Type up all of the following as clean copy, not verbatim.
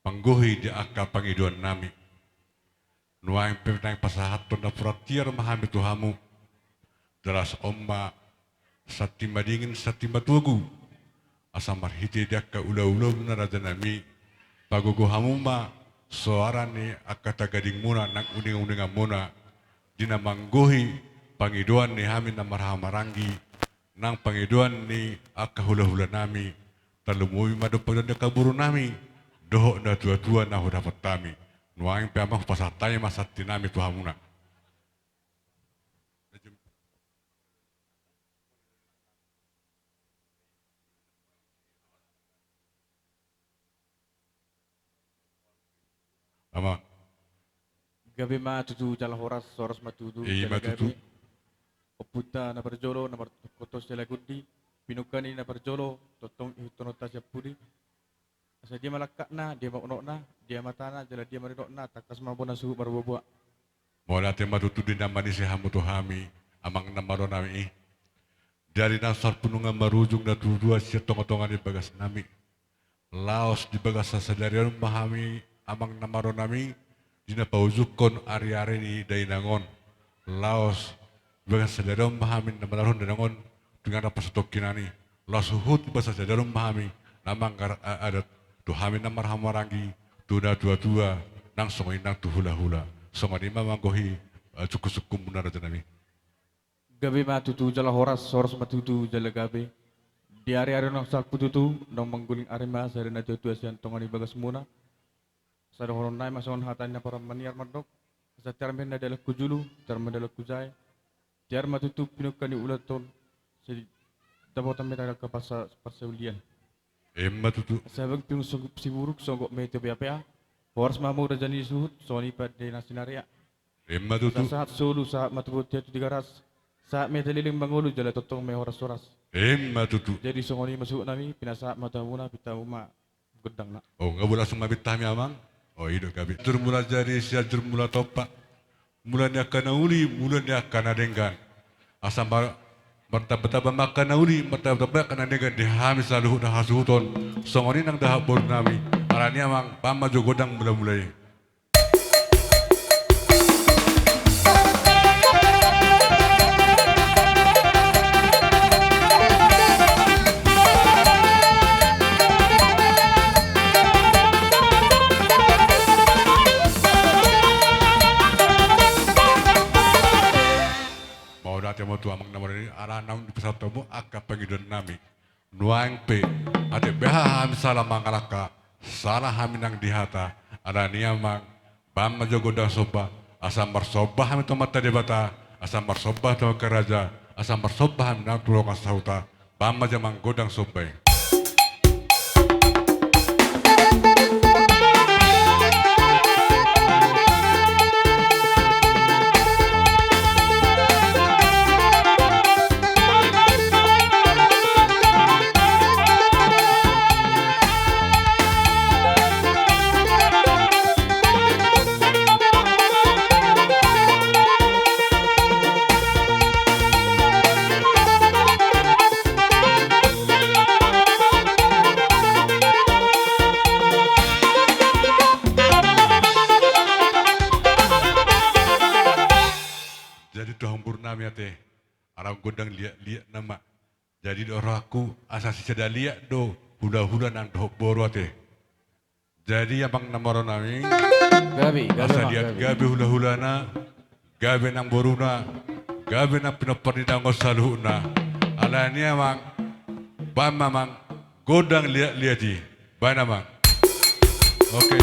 mangguhi di akka pangiduan nami. Nuaing pemintang pasahat pernah pratiar mahami Tuhamu. Dalas omma satimba dingin satimba tuagu. Asamar hiti di akka ula-ula na raja nami. Pagugu hamuma soarani akka tagading muna nang uning-uningan muna. Dina mangguhi pangiduan ni hamin na marahamarangi. Nang pangiduan ni akka hula-hula nami. Talumuwi madupag na kaburu nami. Doho na tua-tua na hudapat tami. Nuaing piamang pasatay masati nami Tuhamuna. Ama. Gabi matutu jala horas matutu Iya matutu. Oputa na berjolo na kotos jala gudi pinukani na berjolo totong ihtonota japuri asa dia malakak na dia maknok na dia matana jala dia marinok na takas mampu na suhu marbubuak Mola te matutu di namani si hamu Tuhami amang namaro nami. Dari nasar punungan marujung na tudua siya tonga-tonga di bagas nami. Laos di bagas sasadarian mahami amang namaro nami. Dina pauzukon ari-ari ni dainangon. Laos bagas sasadarian mahami namalahon dainangon dengan apa setokinani. Laos uhut bahasa sasadarian mahami namang adat Tuhami namar hamarangi tuna tua-tua nang songoy nang tuhula-hula. Songoni mamanggohi suku-suku munar nami. gabi matutu jala horas matutu jala gabi di hari-hari nang sak pututu nang mangguling arima sari na tutu asian tongani bagas muna sada horon nai mason hatan na para maniar madok sa termen na dala kujulu termen dala kujai tiar matutu pinukani ulaton si dabotan meta ka pasa perseulian Matutu. sabag pinu si buruk sogok me te pia horas mamu rajani suhut soni pada nasinaria Matutu. saat solu saat matu tiatu tiga ras saat me teliling bangulu jala totong me horas Matutu. jadi songoni masuk nami pinasa mata muna pita uma gedang nak Oh, nggak boleh langsung mabit tami amang. Oh, hidup kabi. Mula jadi sial mula topak. Mulanya kana uli, mulanya kana denggan. Asam martabata makan uli, martabata kana denggan dihami selalu dah hasuton. Songoni nang dah bor nami. Arani amang pama jo godang mula-mulai. Mau tu amang nama ini arah naun di pesawat tamu akak pengiduan nami nuang pe ade beha ham salah mangalaka salah haminang dihata ada niamang bam jogo dan soba asam bersoba ham itu mata debata asam bersoba tu keraja asam bersoba ham nang tulungan sauta bam jamang godang sobai. Jadi dohong purnami ate, arang godang liat nama. Jadi doraku asasi seda liat do hula-hula nang doh boro ate. Jadi abang namaro nami, gabi asa liat gabe hula-hula na, gabe nang boruna, gabe nang pinopar di dango saluhuna. Ala ni amang, bam mamang godang liati, bana mang. Oke.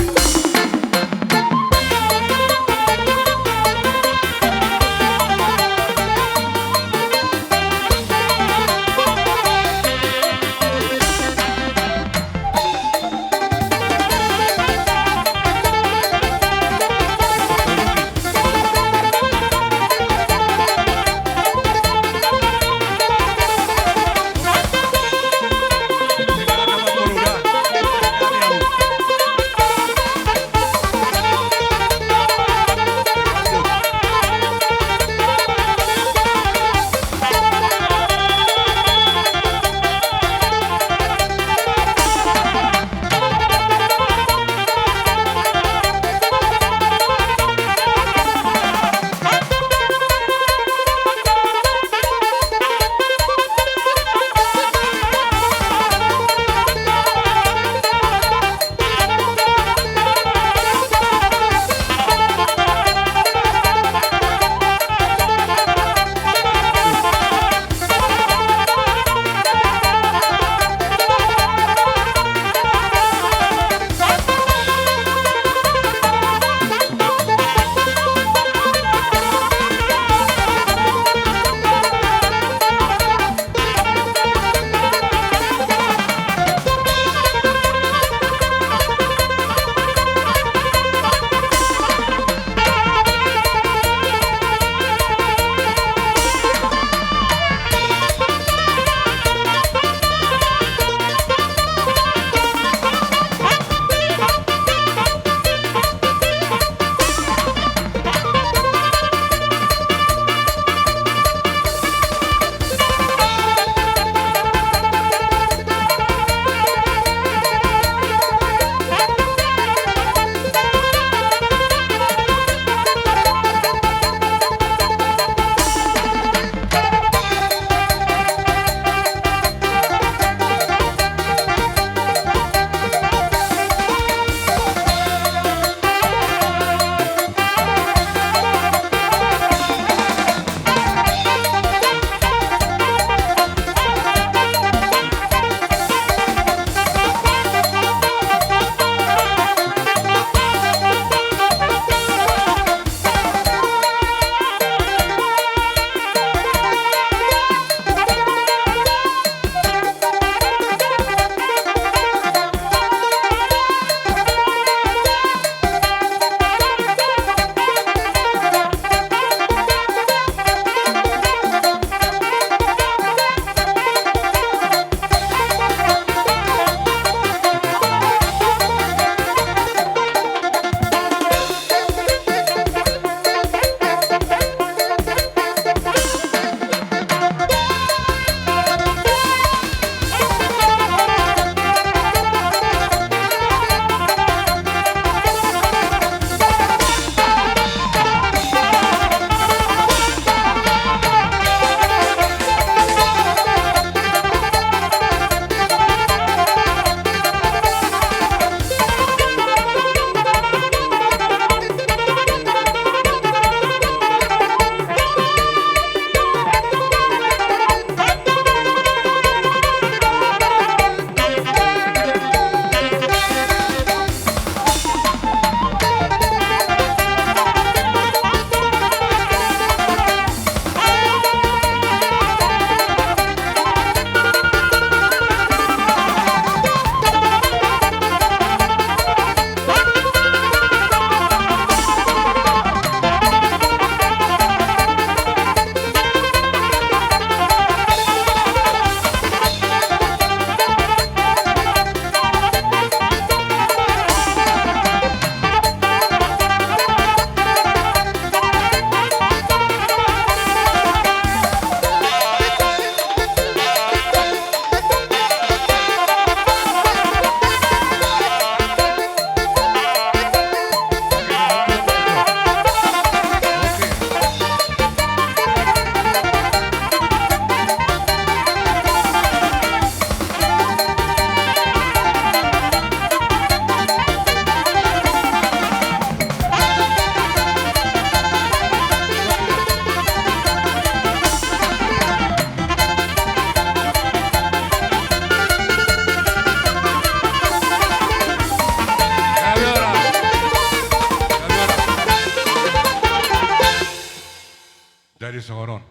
Jadi songoron.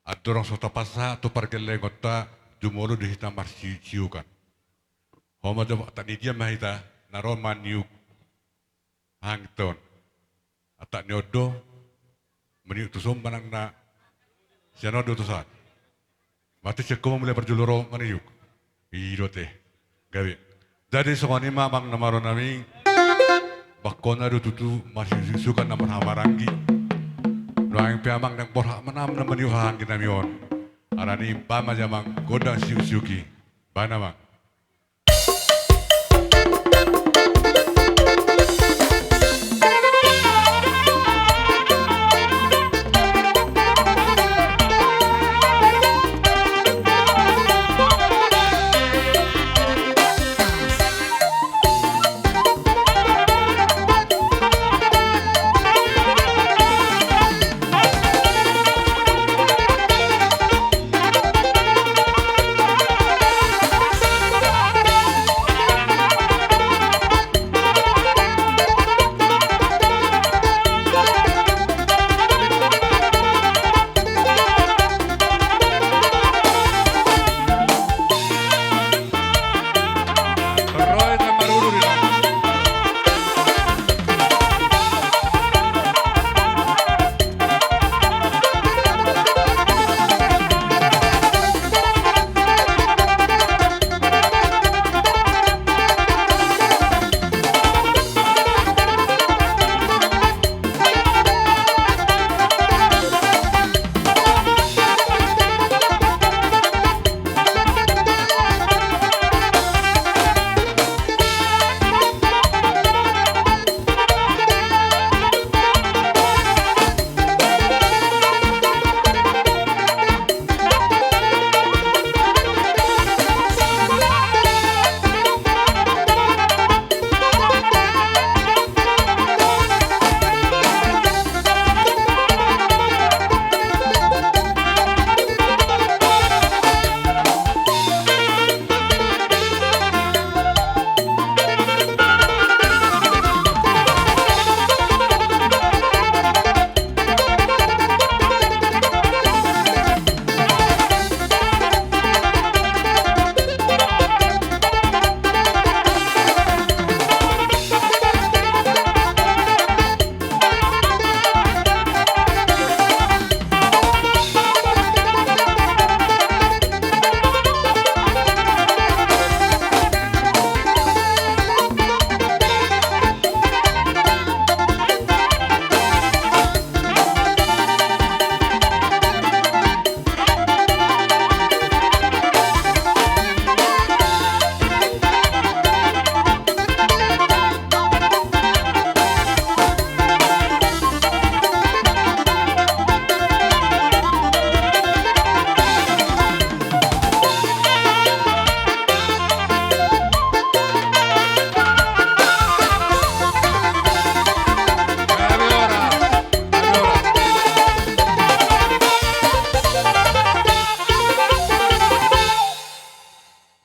At dorong sota pasa to parkelengot ta jumolo di hita marsi ciukan. Homa do tani dia mahita naron maniuk hangton. Atak nyodo meniuk tusum manang na sianodo tusan. Mati cekko mulai berjuluro maniuk. Iro teh gawe. Jadi songoni mamang namaro nami bakona do tutu masih suka namar hamarangi. Doang piamang nang borha manam na maniuhang kinamion. Arani pama jamang godang siusiuki. Bana mang.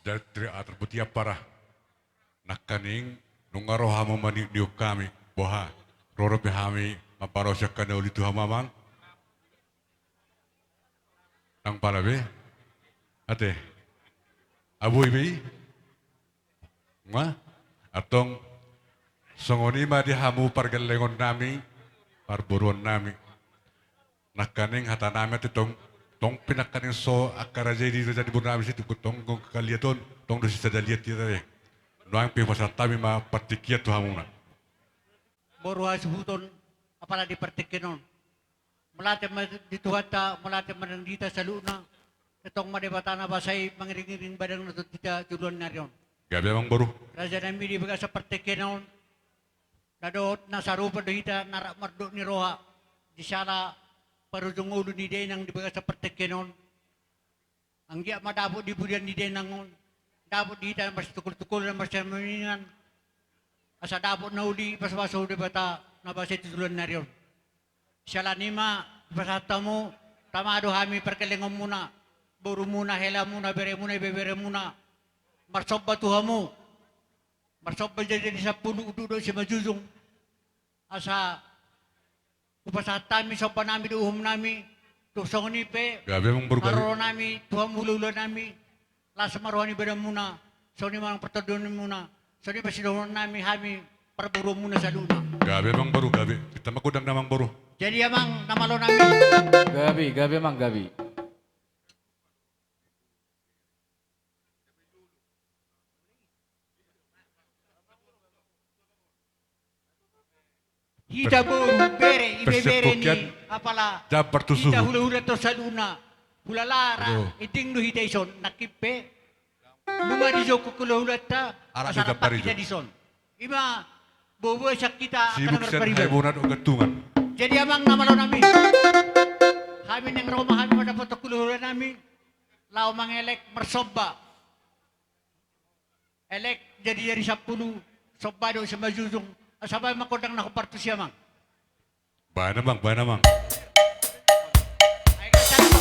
Dari atribut parah nakaning nungaroha mamani niuk kami boha roro pihami maparosyak kana uli tuha mamang ang palabe ate abu ibi ma atong songoni ma dihamu pargalengon nami parburuan nami nakaning hatanami titong tong pinakaning so akara jadi jadi burnami situ kutong kong kaliaton tong dosi sada lihat kita deh noang pi pasatami ma partikiat tu hamuna Boruha suhuton apala di partikinon melate dituhata melate menendita sa luna itong madebatana basay mangiring-iring badang na tita judon narion gabi mang baru raja nami di baga sa partikinon nadot na sarupa dohita narak mardo ni roha di sana parujung ulo ni Denang di baga sa partikinon ang dia madapot di budian ni Denang dapot di hita mas tukul-tukul na mas maningan asa dapot na uli paswaso di bata na basay titulan narion Siyala nima, pasata mo, tamado hami perkelengom muna, buru muna, hela muna, bere muna, bebere muna, marsob batuha mo, marsob ba jadi sa puno udo si majujung, asa Kupasat kami sa panami duhum nami. Tusong ni pe. Gabi mang baru gabi. Maro nami, tuang mulula nami. Lasa maruani beda muna. So ni mang pertodon muna. So ni pasidohon nami kami perburu muna sa luna. Gabi mang baru gabi. Kita makudang namang baru. Jadi amang namalo nami. Gabi mang gabi. Hida bu bere, ibe bere ni Persepukyan. apala. Dapat tusuh. Hida hula-hula to sa luna. Hula lara, Aduh. iting do hida ison, nakipe. Luma di jo kukula-hula ta. Arak Asara kita parijo. pakita di son. Ima, bobo sa kita akan Sibuk sen berpariban. haibunat o gantungan. Jadi amang namalo nami. Kami ng Roma kami madapat kuluhuran nami. Lao mangelek mersoba. Elek jadi 10 soba do sa majujung. Asabay makodang nakuparto siya mang. Bana mang. Ay kasal mo.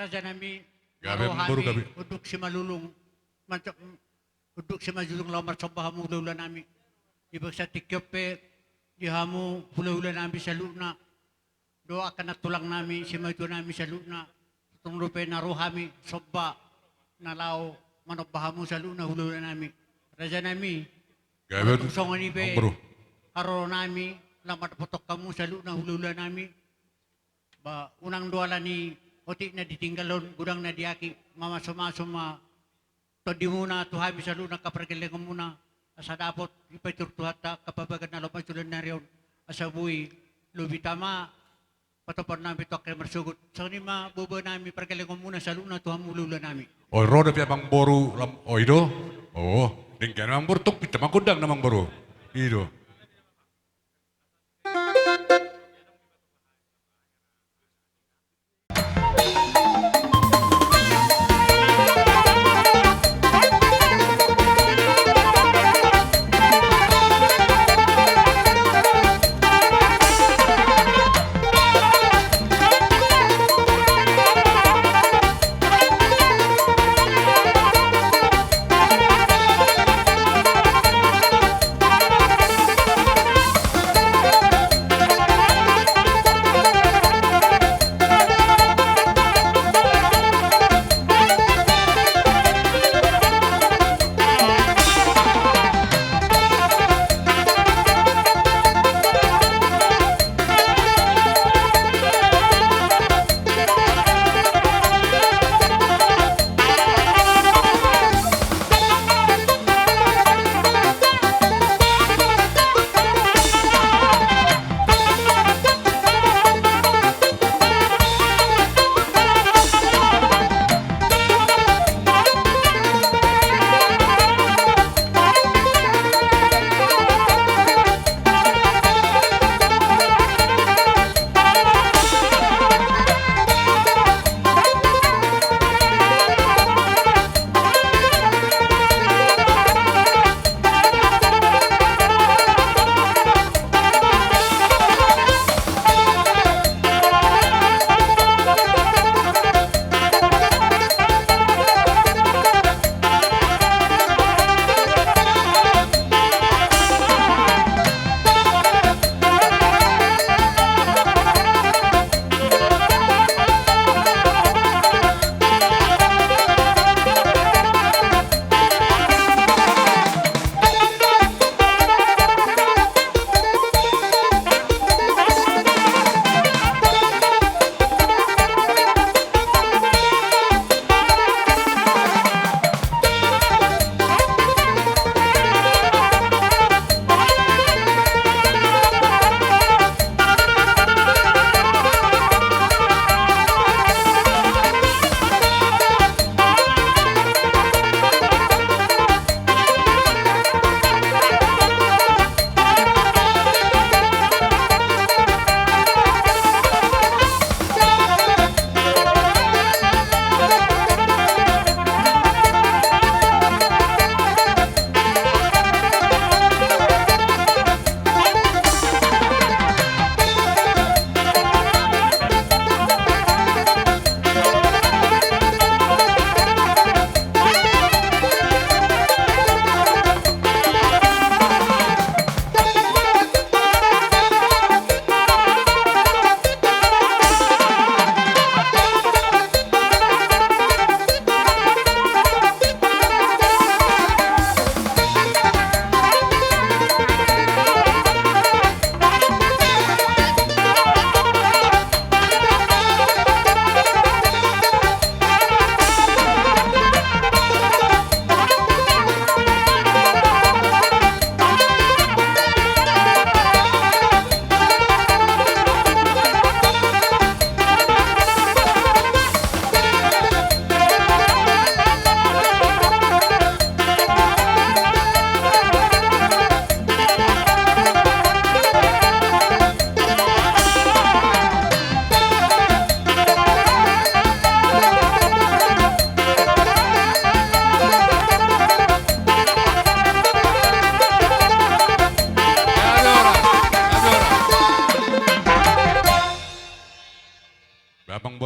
raja nami Gabi ang buru, gabi. uduk si malulung uduk si majulung lamar sa bahamu hula nami ibag sa tikyope dihamu hula nami sa luna doa ka na tulang nami si maju nami sa luna itong rupe na ruhami sobba nalaw manok bahamu sa luna hula nami raja nami Gabi songan ang ibe buru. haro nami lamar potok kamu sa luna hula nami ba unang duala ni oti na ditinggalon gudang na diaki mama suma todi muna tuhami sa luna kapergelengan muna asa dapot ipaiturtuhat ta kapabagan na lopay tulan na riyon asa buwi lubitama patopar namin to kay marsugot sa ni ma bobo nami pergelengan muna sa luna tuham ulula nami O roda pia bang boru lam o ido. Oh, dingkan mang boru tok pita mangkudang namang boru. Ido.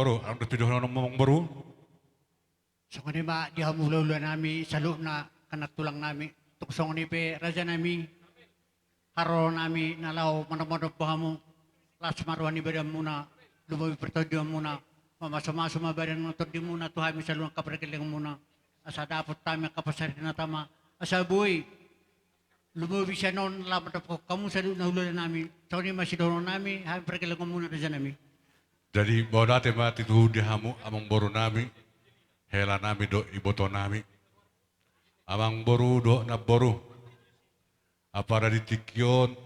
boro, ang nagpidohan ng mamang boro. So kani ma di hamulula nami sa loob na kanak tulang nami. Tuksong ni pe raja nami. Haro nami nalaw manamanap mo. Las marwan ni badan muna. Lumawi pertodian muna. Mamasama-sama badan mo di muna tuhami sa luang kaparekilang muna. Asa dapat tami kapasari na tama. Asa buhay. Lumawi siya noon lamat po kamu sa loob na hululan nami. So ni masidono nami. Habi perkilang muna raja nami. Jadi bawa dati mati tuh di hamu amang boro nami, hela nami do iboto nami, amang boro do na boro, apara di tikyon,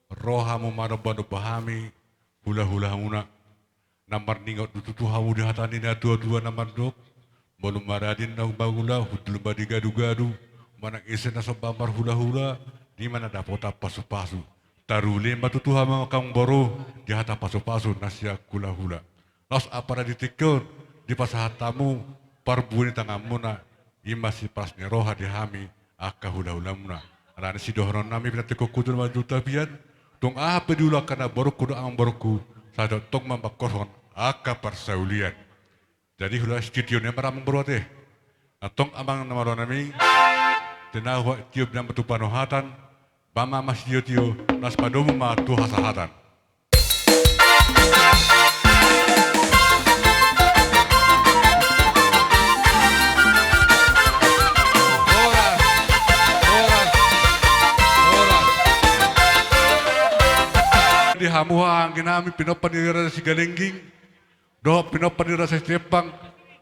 rohamu marabando bahami, hula muna, namar ningot tutu hamu di hatani na tua namar dok, bolu maradin na bagula, hudul badi gadu, manak isen na sobamar hula, di mana dapat pasu-pasu. Taruli matutu hama kang boro di hata pasu-pasu nasya hula. Los apara ditikon di pasahatamu parbuni tangan muna imasi prasni roha di hami akka hula muna. Rani si dohron nami binati kokudun majuta bian tong apa diulah karena boro kudu ang boroku sada tong mambakoron akka persaulian. Jadi hula studio ni maramang boro teh. Atong amang namaro nami tenawa tiup na matupanohatan Bama mas tio nas padomu ma tu hasahatan. Di hamuha ang ginami pinopanira si Galengging, doh pinopanira sa Stepang,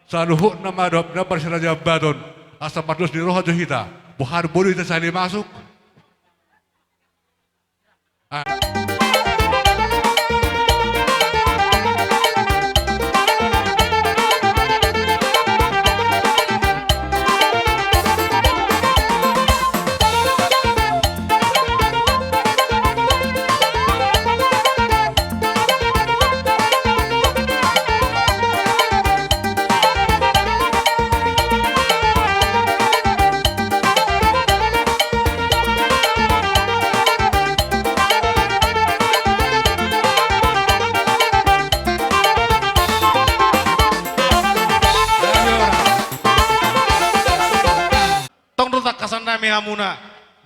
sa luho na doh pinopar si Raja Badon, asa patus ni roha johita, buhar bulu ita sali masuk. Nami hamuna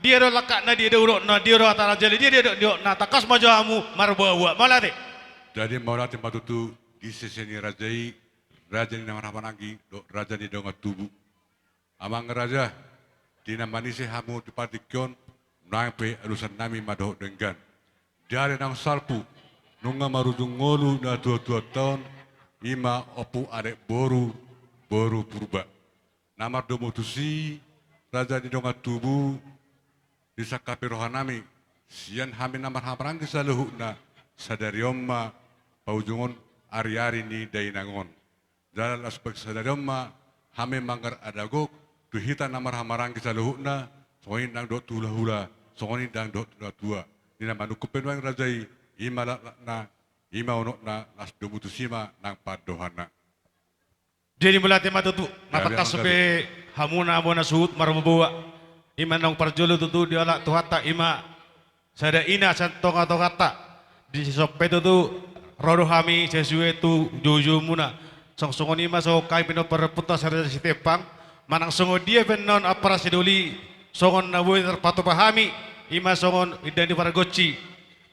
dia do lakak na dia do urok na dia do atara jeli dia do na takas maju hamu marbawa malate. Jadi maulati matutu di seseni rajai raja ni nama lagi do raja ni donga tubuh amang raja di nama nisi hamu di patikyon nampe alusan nami madoh denggan dari nang salpu nunga marujung ngolu na tua tahun ima opu arek boru purba nama domutusi Raja di donga tubuh di sakapi rohanami sian hamin namar hamarang saluhuna sadariomma paujungon ari-ari ni dainangon jalan aspek sadariomma hamin manggar adagok duhita namar hamarang saluhuna soin dang dot hula soin dang dot tua di nama nukupen wang rajai ima na ima onok na las domutusima nang padohana. Jadi melatih matutu natakas sope hamuna abona suhut marmabawa ima nang parjolo tutu dialak tuhata ima sada ina santonga tokata di sope tutu rodo hami sesuai tu jojo muna songsongon ima so kai pino perputa sada Stepang manang songo dia benon apara sedoli songon nabuy terpatu pahami ima songon idani paragoci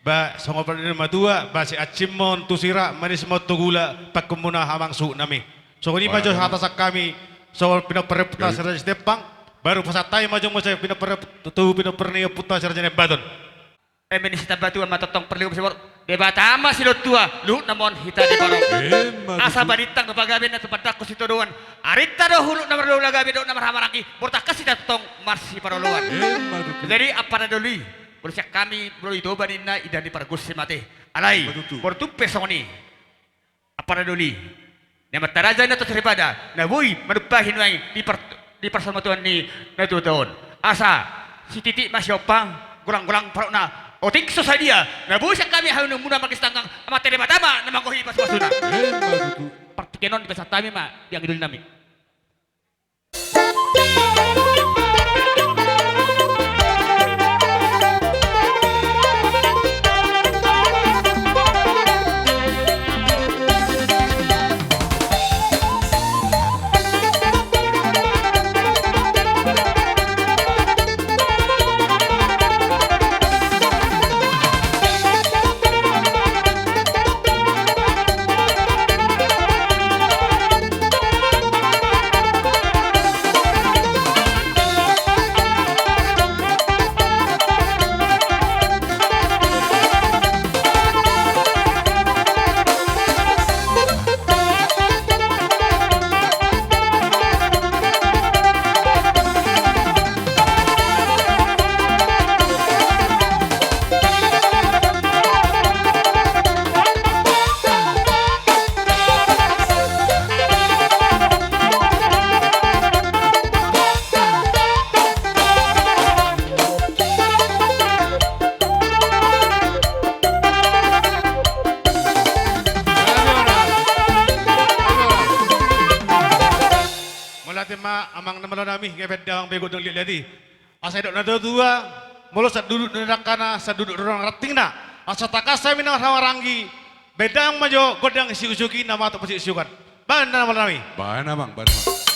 ba songo pardina madua ba si acimon tusira manis mo tugula pakkumuna hamang su nami songon ima jo atas kami soal pinaperputa sarja Stepang baru pasatay majong mo sa pinaperniyo puta sarja ne badon Minister batuan matotong perlium sebor debata ama silot tua luhut namon hita di barong asa baditang kepagabian atau padaku situ doan arita do hulu nomor dua lagabi do nomor hamaraki borta kasih datong marsi paroluan jadi apa doli berusia kami bro itu badina idan di paragus mate alai bortupe songoni apa doli nama taraja na to daripada na boy manupahin wai di persamatuan ni na tuon asa si titik masyopang gulang-gulang parona otik sosadia na boy sa kami hayun muna magistanggang amateri matama na mangkohi pas-pasuna partikenon di pesatami ma yang idul nami ima amang naman nami ngepet dalang bego dong lihat asa dok na dua mulut sa duduk nerakana sa duduk dorong ratingna asa takasa minang hawarangi bedang majo godang isi usuki nama atau pesi isukan ban nama nami Bahan abang, bahan abang.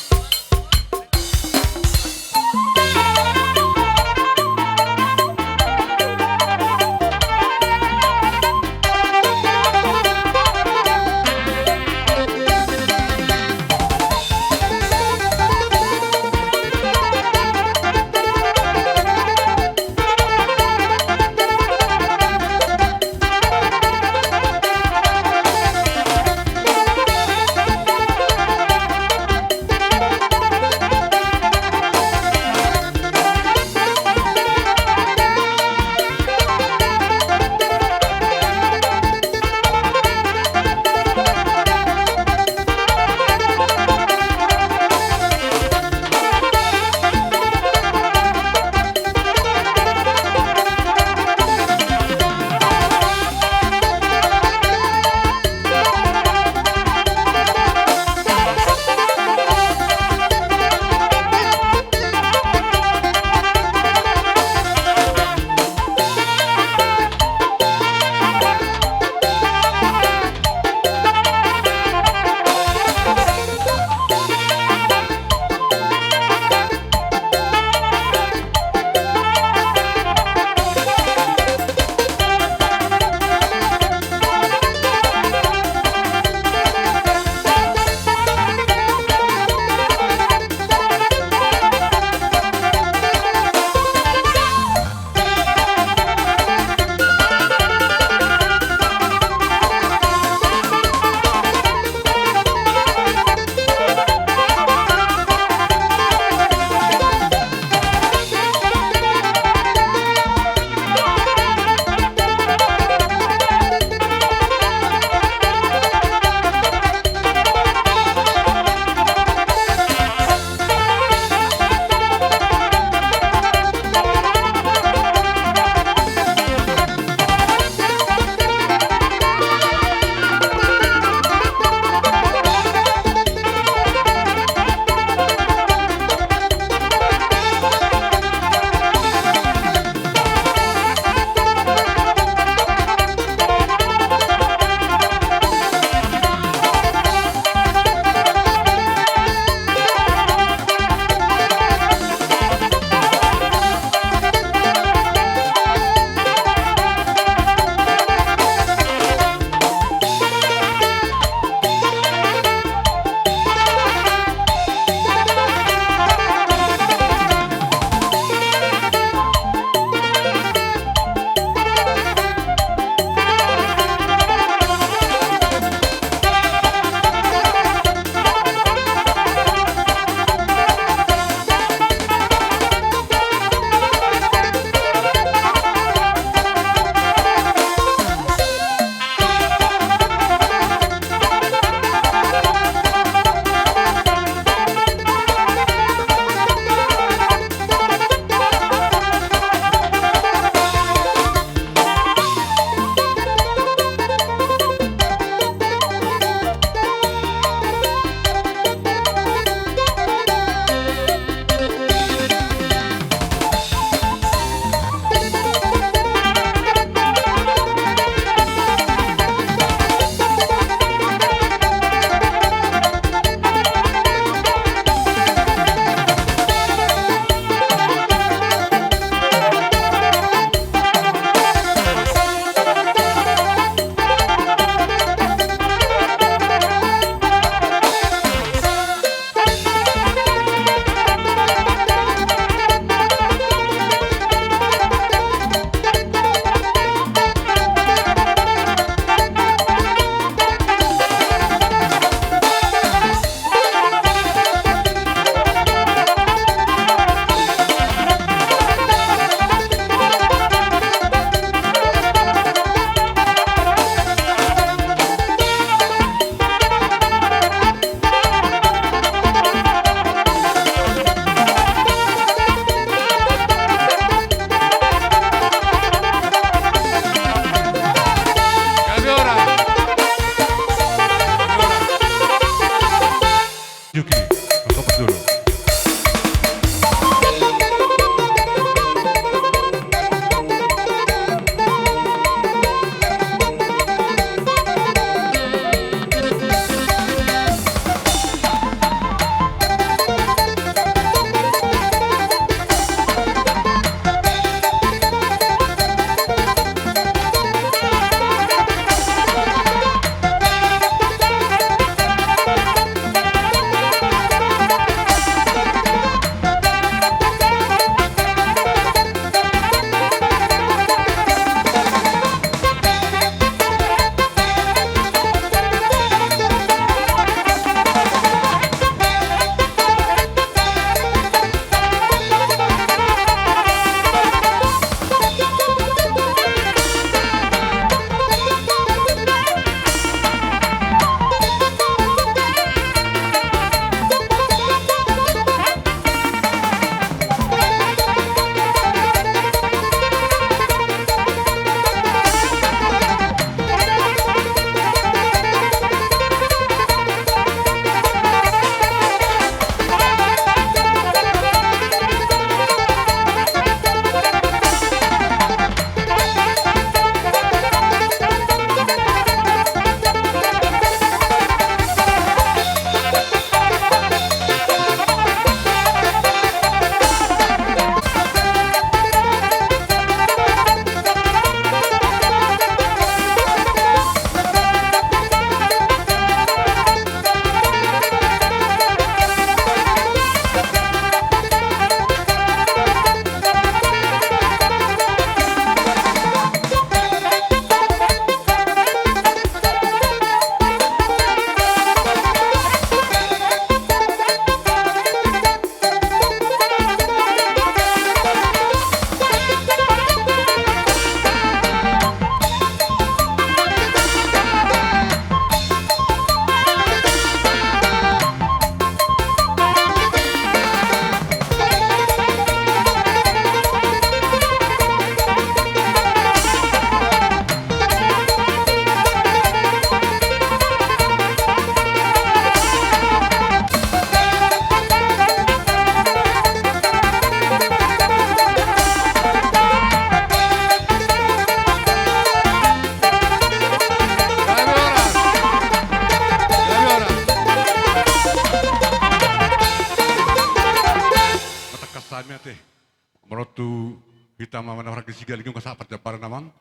sigaling yung kasapat jabaran namang.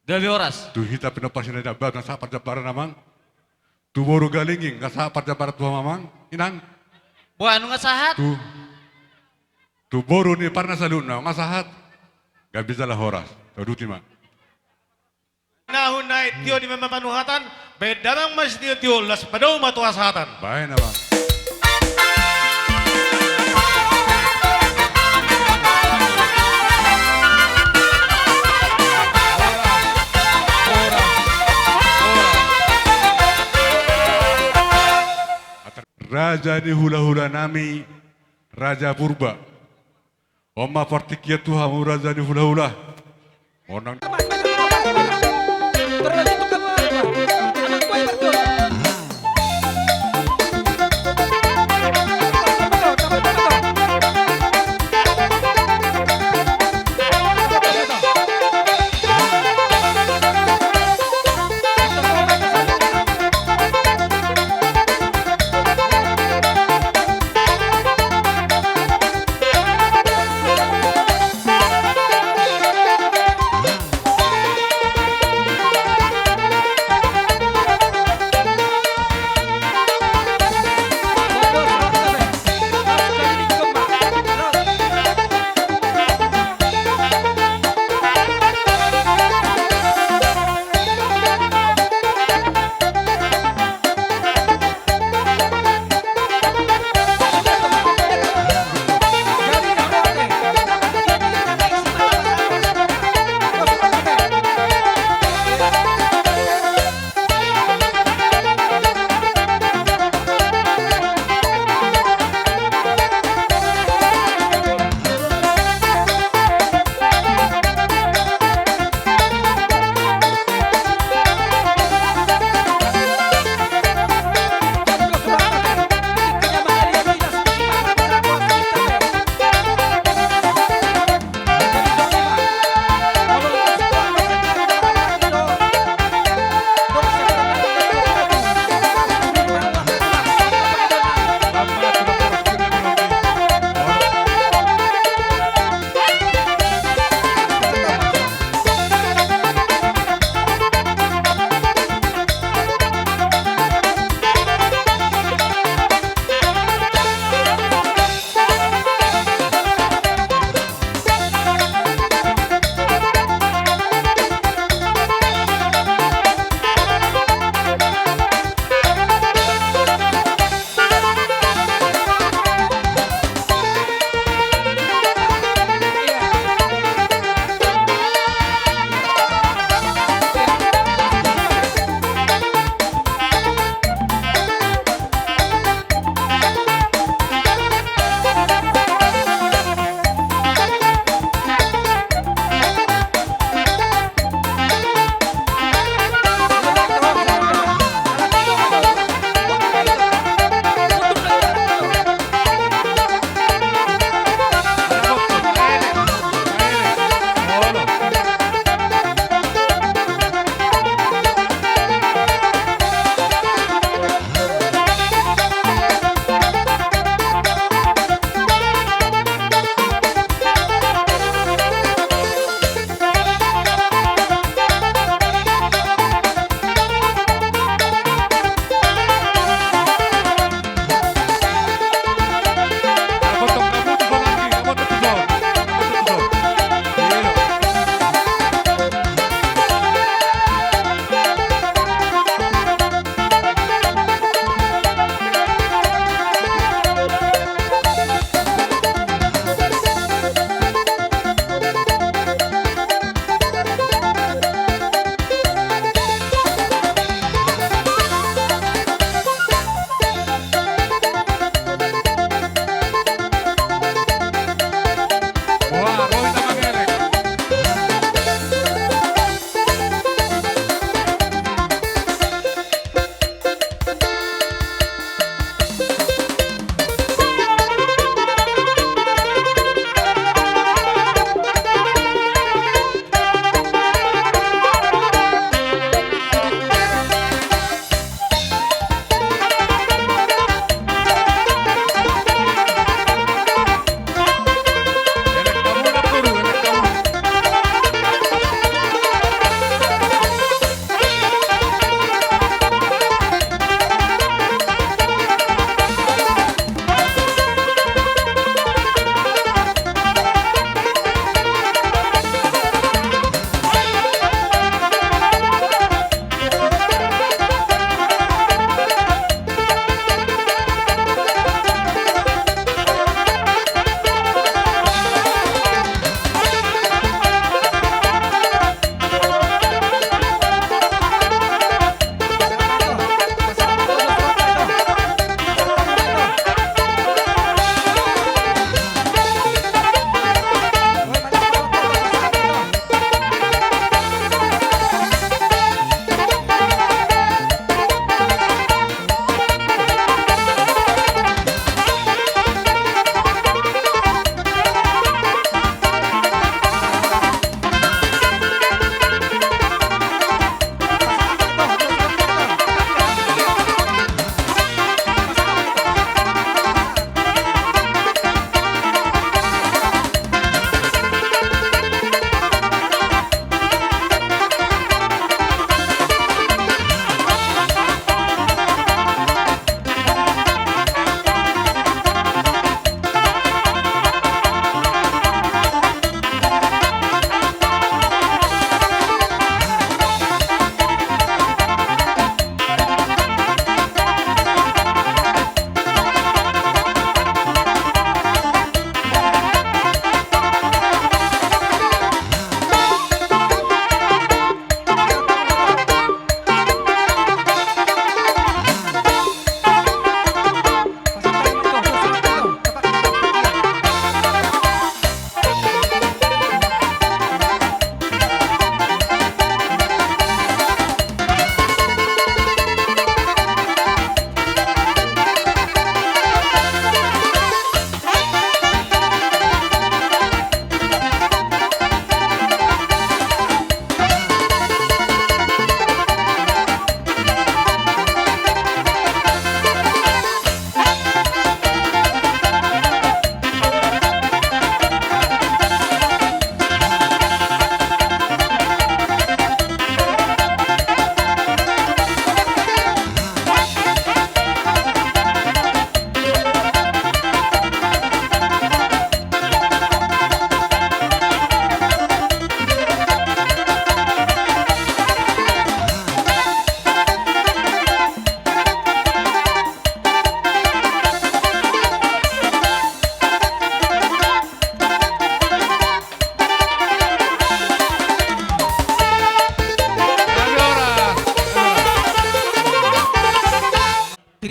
Gabi oras. Tu hita pinapasin na jabar kasapat jabaran namang. Tu boro galinging kasapat jabaran tuha mamang. Inang. Buah anu ngasahat. Tu boro ni parna saluna ngasahat. Gabi salah horas. Taduti ma. Nahon na itiyo di mamanuhatan, bedarang mas tiyo las padaw matuasatan. Baik na bang. Raja ni hula-hula nami, Raja Purba. Oma partikia tuhamu Raja ni hula-hula. Onang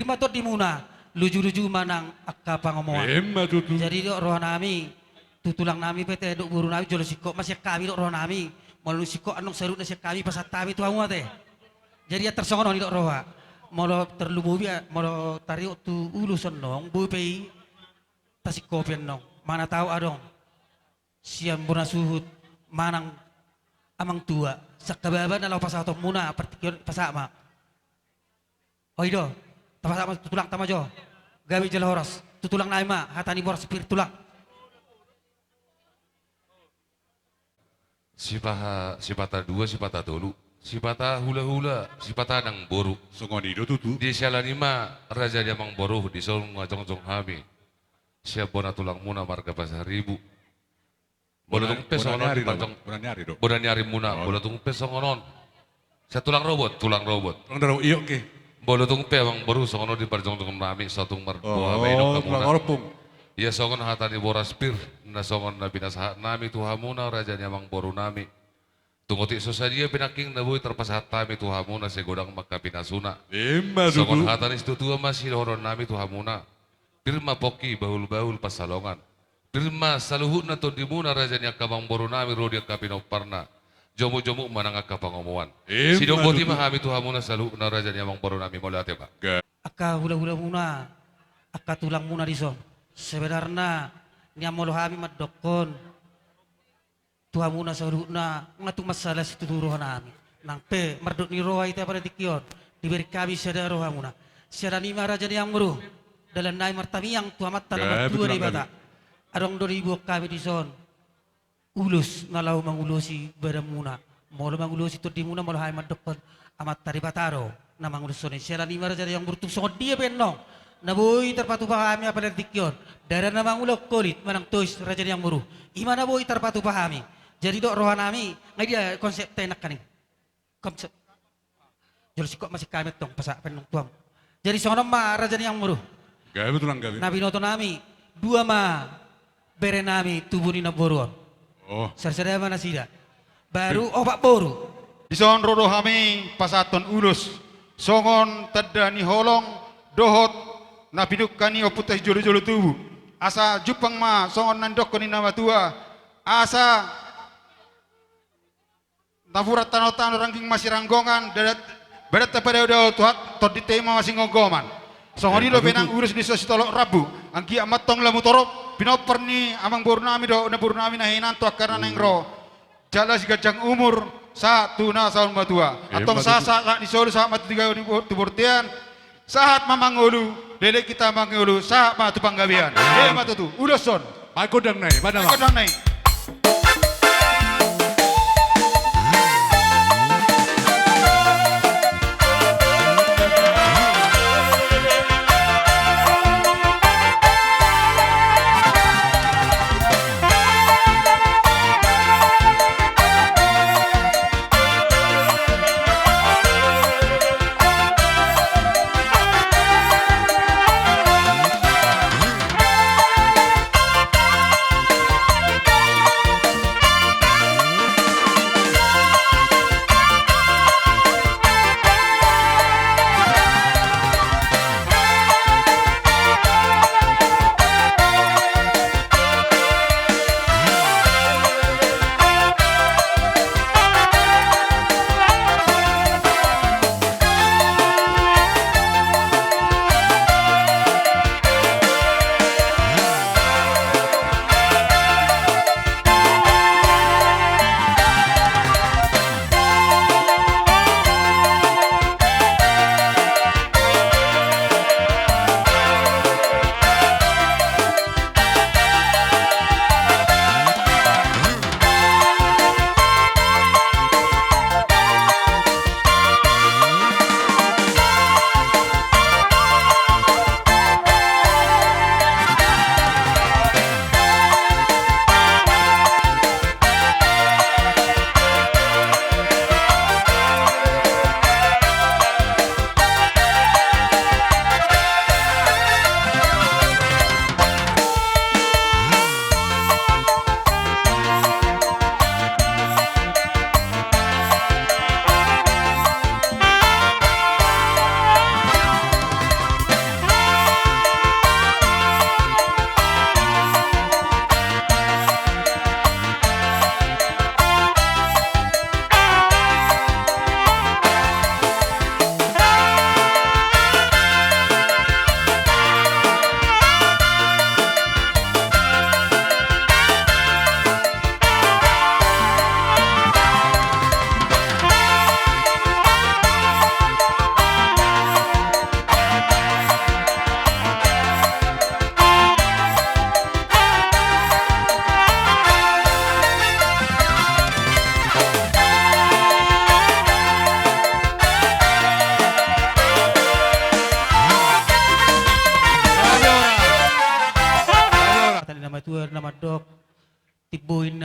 matot di muna luju-luju manang akka pangomongan. Emma tutu. Jadi dok roh nami tutulang nami pete dok guru nami jolo sikok masih kami dok roh nami malu sikok anong serut nasi kami pasat kami tuh amu teh. Jadi ya tersongon dok roh. Malu terlubu biar malu tarik tu ulusan dong bu pei tasik kopian dong. Mana tahu adong siam buna suhut manang amang tua sakababa na law pasato muna particular pasama. Oy do, tapasama tutulang tamajo. Gabi jala horas, tutulang naima, hatani boras pir tulang. Sipata dua, sipata tolu, sipata hula-hula, sipata nang boru. Songon itu tutu. Di sialanima raja dia mang boru di sol ngajong-jong hami. Siap bona tulang muna marga pasar ribu. Bola tung pesongonon di pancong. Bonanyari dok. Bola nyari muna, bola tung pesongonon. Saya tulang robot. Orang darah iyo ke. Bola tung pe mang boru songono di parjong-jong nami satung marbo Oh, bainok tulang kamuna. orpung. Iya songon hatani boras pir, na songon na binasahat nami tuhamuna raja nyamang boru nami. Tungoti sosadia pinaking na buhay terpasahat nami tuhamuna segodang makapinasuna. Emma Songon tutu. hatani istutua masih horon nami tuhamuna. Pirma poki bahul-bahul pasalongan. Pirma saluhut na to dimuna raja nya kamang boru nami rodia kapinoparna. Jomu-jomu manang akapangomuan. Emma Sidoboti tutu. mahami tuhamuna saluhut na raja nya mang boru nami molate ba. Akka hula-hula muna, akka tulang muna di son. Sebenarnya niya molo hami madokon. Tuha muna sa na ngatung masalah situ turuhan nami. Nang pe mardot ni roha ita pada dikion. Diberi kami sada roha muna. Sada ni raja ni yang meruh. Dalam nai martami yang tuamat tanah betul dua di Kang bata. Adong 2000 kami di son. Ulus nalau mangulusi beramuna. Molo mangulusi tu di muna molo hai madokon amat tari bataro. Na mangulus son. Sada ni raja yang bertuk son dia benong. Naboy terpatu pahami apa dari dikyon. Darah nama ulok kolit manang tois raja yang muru. Imana boy terpatu pahami. Jadi dok rohan nami ngai dia konsep tenak kaning. Konsep. Jadi kok masih kami tong pasak penung tuam. Jadi sono ma raja yang muru. Gabi tulang gabi. Nabi noto nami dua ma bere nami tubuni na boruon. Oh. Sarsada mana sida. Baru obat boru. Ison rodo hami pasaton ulus. Songon tada ni holong dohot na pidukani oputay jolo-jolo tubu. Asa jupang ma songon nandok ko ni nama tua. Asa nafurat tano-tano rangking masih ranggongan badat pada udah tuhat tot di tema masih ngogoman. Songon ilo benang urus di sositolok rabu. Angki amatong lamu torop pinoper ni amang burnami do na burnami na hinanto akarna neng ro. Jala si gajang umur satu na saun matua. Atong sasa kak disolu sa matiga tubortian. Saat mamangulu, lele kita mangulu, saat matu panggabian. Matutu, uloson. Pakai dang nai, mana mak? Kodang naik.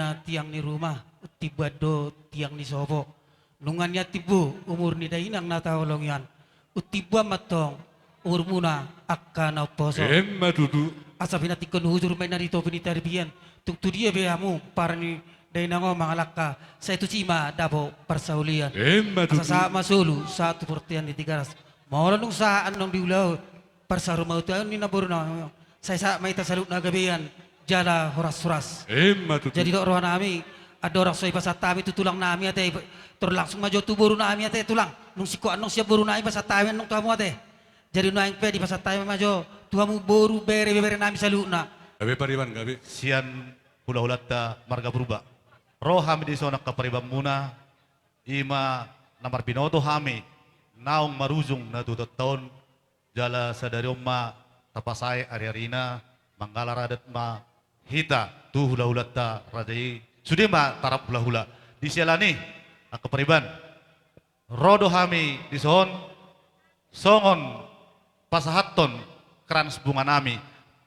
na tiang ni rumah, utibado tiang ni sobo. Nungannya tibu umur ni dainang natawalong yan. Utibwa matong umur muna akan oposo. Matutu. Asa pinatikon hujur may narito pinitarbiyan. Tuktu dia beamu para ni dainango mga laka. Sa ito sima dabo parsaulian. Matutu. Asa sa masulu satu pertian di tigaras. Maulan nung saan nung diulaw parsaru mau tayo ni naburo na. Sa isa may tasalut na gabiyan. Jala horas-horas. Matutu. Jadi dok roh nami ada orang soy pasat tami tu tulang nami ate tur langsung maju tu buru nami ate tulang nung siko anong siap buru nami pasat tami nung tamu ate jadi nuang pe di pasat tami maju tuamu boru bere nami saluna Gabi pariban gabi. Sian hula-hulata marga berubah. Roh hami di sana kapariban muna ima namar pinoto hami naong maruzung na tutut tahun jala sadari umma tapasay ari-arina manggala radat ma hita tu hula-hulata rajai sudah ma tarap hula-hula di sialani kapariban rodo hami di son songon pasahaton kerans bunga nami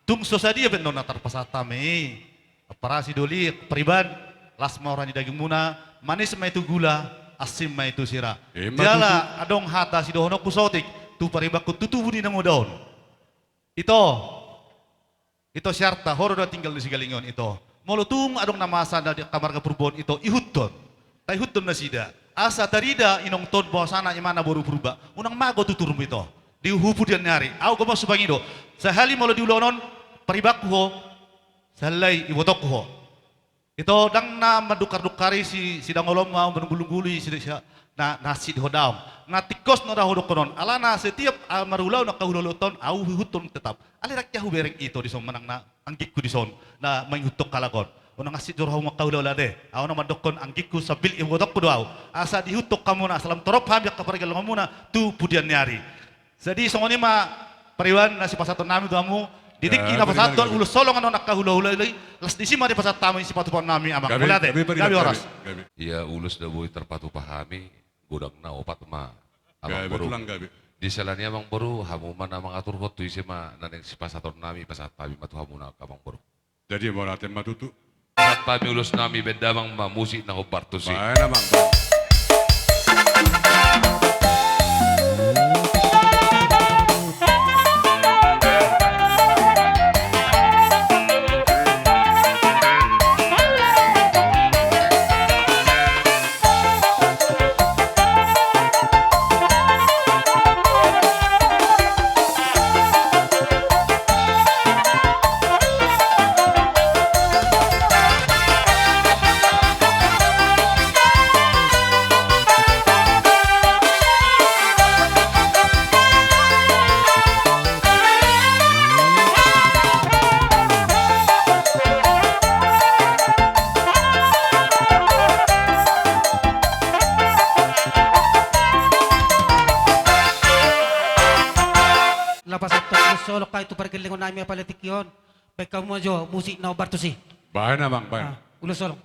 tung sosadia ben nona tarpasatami aparasi doli periban lasma orang di daging muna manis ma itu gula asim ma itu sira jala adong hata si dohonok pusotik tu paribakku tutubu di namo daun itu syarta horo da tinggal di sigalingon itu molutung adong namasa da kamar kepurbon itu ihutton ta ihutton na sida asa tarida inong ton bawasana imana boru purba unang mago tuturum itu di hupu dia nyari au gomo subangido sahali molo diulonon paribakku ho salai ibotok ho itu dang na madukar-dukari si sidang olom mau menggulung-guli si na nasi di hodam na tikos na rahodok konon alana setiap marulaw na kahuluton au hutun tetap alirak yahu bereng itu di son manang na anggikku di son na manghutok kalagon unang asit jorhaw makahulaw lade au na madokon anggikku sabil ibotok ko daw asa dihutok kamu na salam torop habyak kaparigal muna tu pudian nyari jadi songoni ma pariwan na si pasaton nami tuamu didik ina pasaton ulo solongan nak kahula-hula las di sima di pasat tamu si patupon nami amang mulate gabi oras Ia ulus da boy terpatu pahami gudang na opat ma amang Gabi boru. tulang gabi. Di salani amang boru hamuman amang atur hotu isi ma naneng si pasator nami pasat pami matu hamuna amang boru. Jadi mau natin matutu. Pasat pami ulus nami bendamang ma musik na hobartusi. Baik namang. lapas at solo ka itu pergelingon nami apaletik yon baik kamu maju musik na bartusi Baik namang baik. ulo solo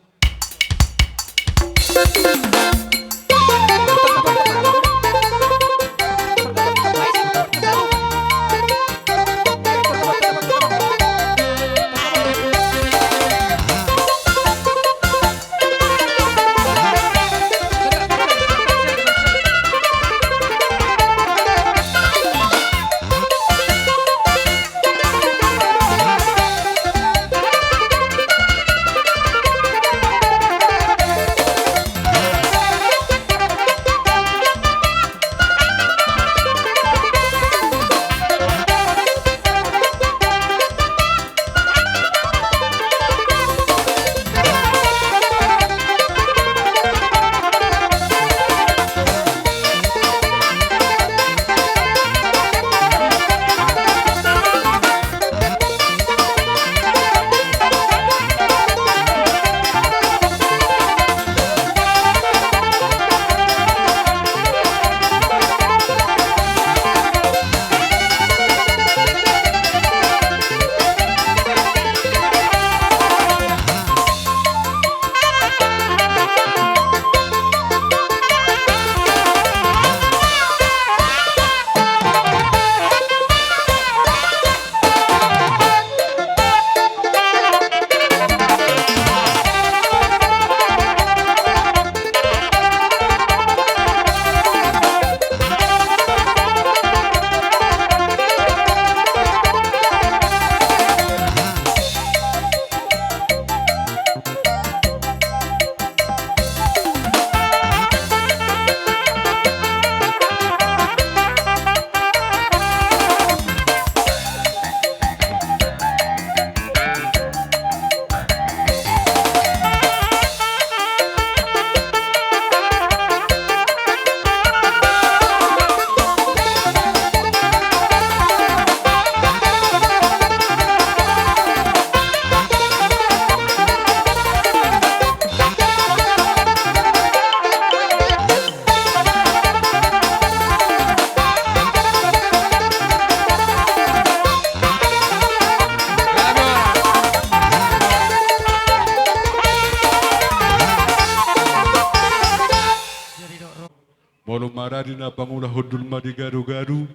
Molo maradi na pangula hudul madi garu-garu.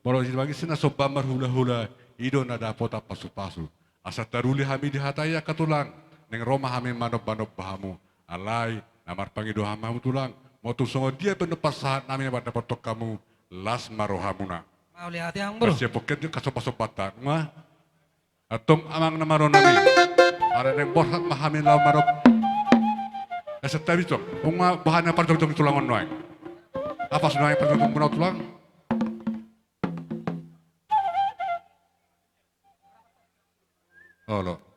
Molo bagi sina sobamar hula-hula. Ido na dapat pasu-pasu. Asa taruli hami dihataya katulang. Neng Roma hami manob-manob bahamu. Alay, namar pangido hamamu tulang. Motu songo dia penepasahan nami pada potok kamu. Las marohamuna. Mau lihat yang bro. Kasi poket yung kasopasopatan. Nga. Atong amang namaro nami. Ara neng borhat mahami lau marop. Asa tabi tok. Unga bahannya parjong-jong tulangon noy. Apa sunai parjong munau tulang? Oh lo.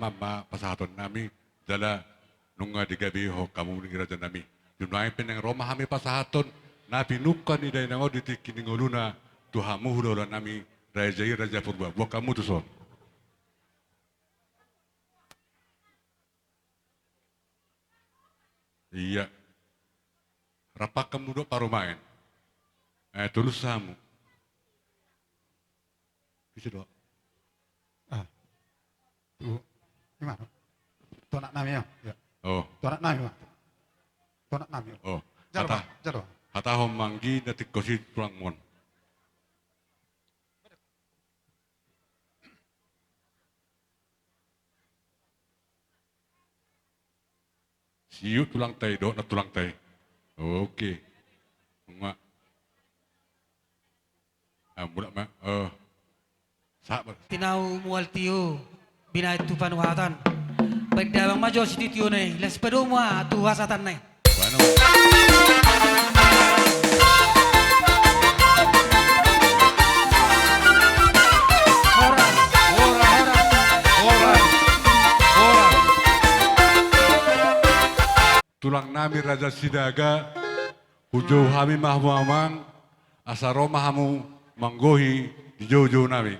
mama pasahaton nami dala nunga di gabi ho kamu ni raja nami. Dunay peneng Roma hami pasahaton Napinukan ni day nango ditikin nguluna tuhamu hudolan nami Raja Purba. Buat kamu tuh son. Iya. Rapak kamu do paru main. Terus samu. Bisa do. Tuh, gimana? Tuh anak nami ya. Oh. Tuh anak nami Pak. Tuh anak nami. Oh. Jalo Hata Pak, jalo. hata hom manggi datik kosi tulang mon. Siu tulang tai do na tulang tai. Oke. Mak. Budak mak. Sabar. Tinau mual tiyo, binay tu panuhatan. Pagdawang majo si titiyo na las pedo mo tu hasatan na. Bueno. Tulang nami Raja Sidaga, hujau hami mahmuamang, asaro mahamu manggohi di jauh-jauh nami.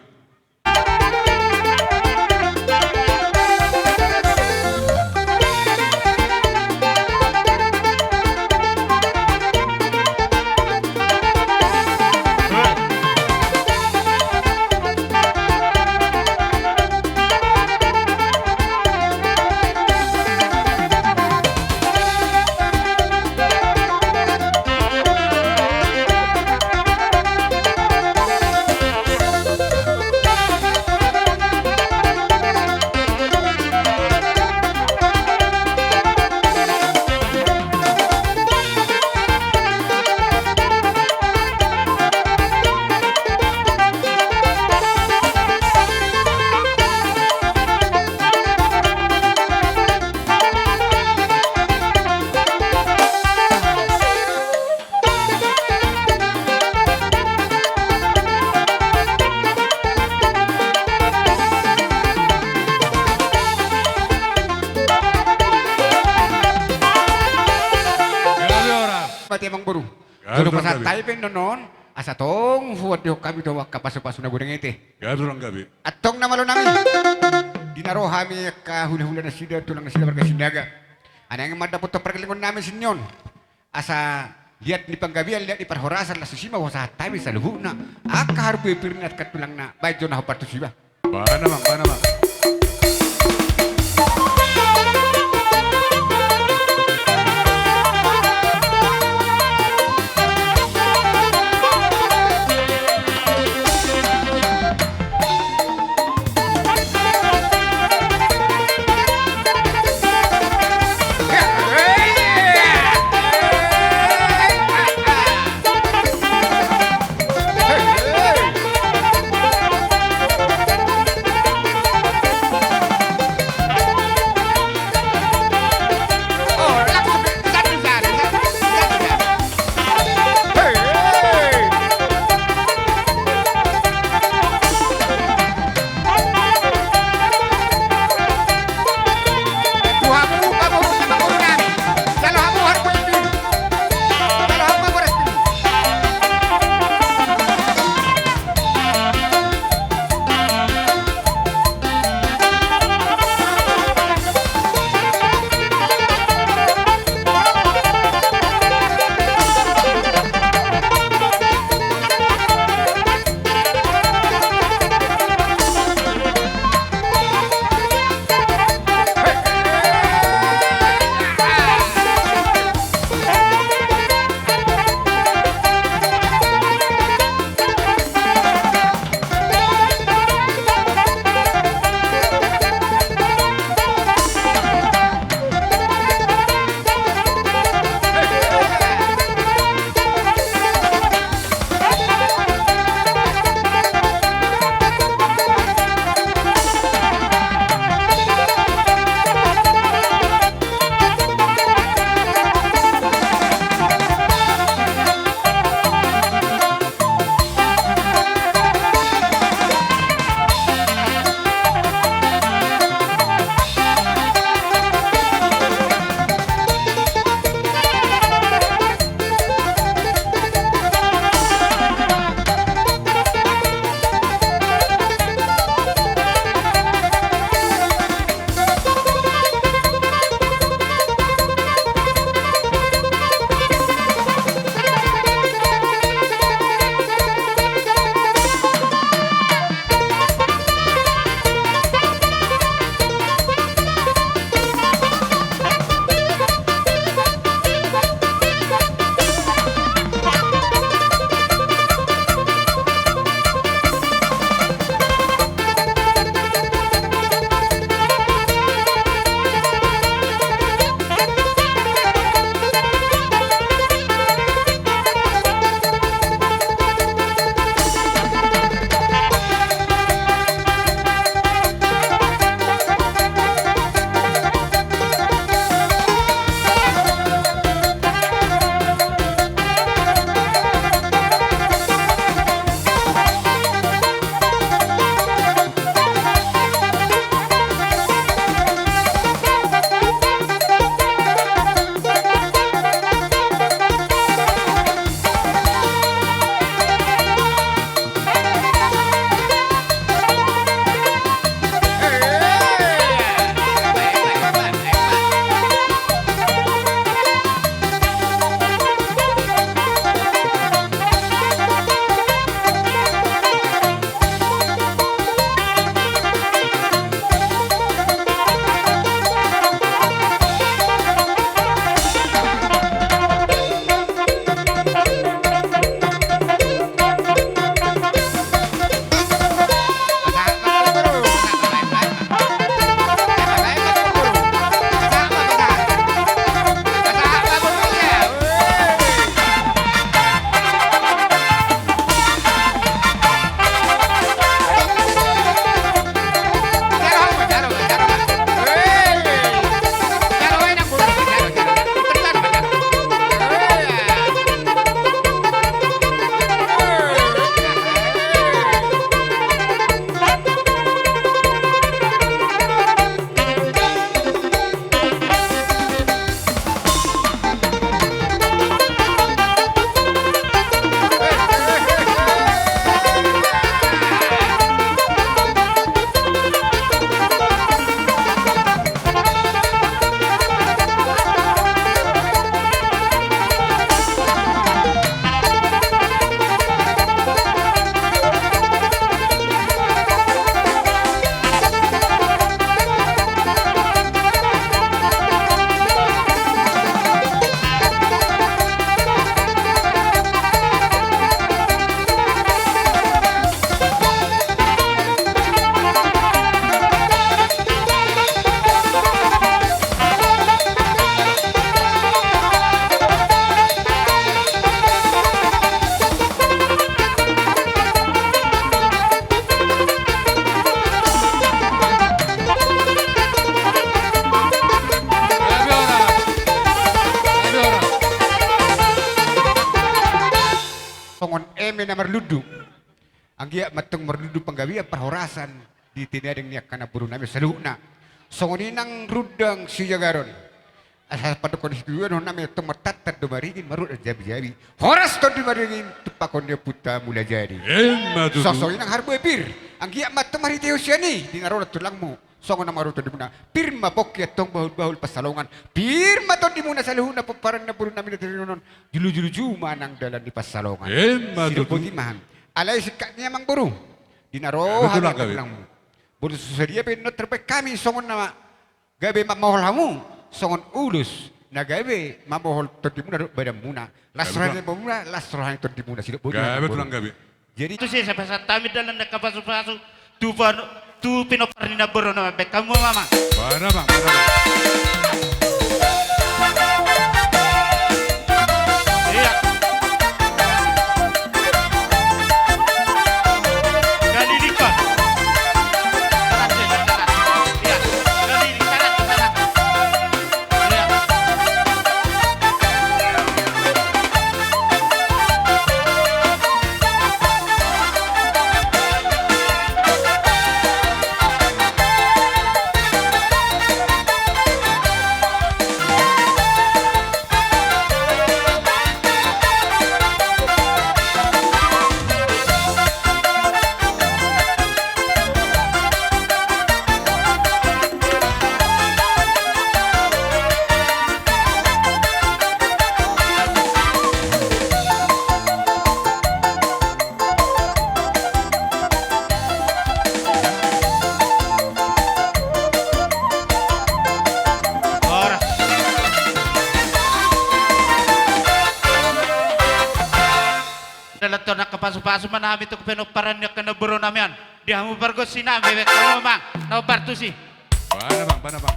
Pati emang buru. Garu Sudah dong, pasal Gabi. tayo nonon. Asa tong huwad diyo kami daw kapaso-paso na gudang ite. Garu lang gabi. Atong na malo nami. Dinaro kami kahuli-huli na sida tulang na sida warga Sindaga. Ano yung madapot to perkelingon namin sinyon. Asa lihat ni panggabian, lihat ni parhorasan la susima wasa tayo sa luhu na. Aka harap pirinat katulang na bayo na hapatu siba. Bana mang. songon eme na marludu. Anggia matong marludu panggawian perhorasan di tinadeng niya kana buru nami saluna. Songon inang rudang siyagaron. Asal pada kondisi dua nami tong matatat do marigin marud jabi-jabi. Horas to di marigin tupakon dia puta mula jadi. Emma tutu. Sosok inang harbo pir. Anggia matong mariteo siani di ngarola tulangmu. Songon na maruto di muna. Pirma pokya tong bahul-bahul pasalongan. Pirma to di muna sa luhuna paparan na buru nami na tirinon. Julu-julu manang dalan di pasalongan. Emma Sino tutu. timahan. Alay sikat niya mang buru. Dinaro Betul lah, hanggang Gabi. tulangmu. Buru susadia pinot terpek kami songon na gabi mamohol hamu. Songon ulus na gabi mamohol to di muna badam muna. Lasrohan Gabi, ni muna, lasrohan to di muna sino Gabi tulang gabi. Jadi Itu sih sampai saat kami dalam nak kapasu-pasu tu pinoparni na boro na be kamu mama. Mana bang, mana bang. Iya. Gali lipat. Iya. Gali lipat ke sana. Iya. Horas. Dalam nak kapasu-pasu mana kami tu pinoparan niya kana boro namian. Di hamu bargo sina bebek kamu mang. Na bartu sih. Mana bang, mana bang.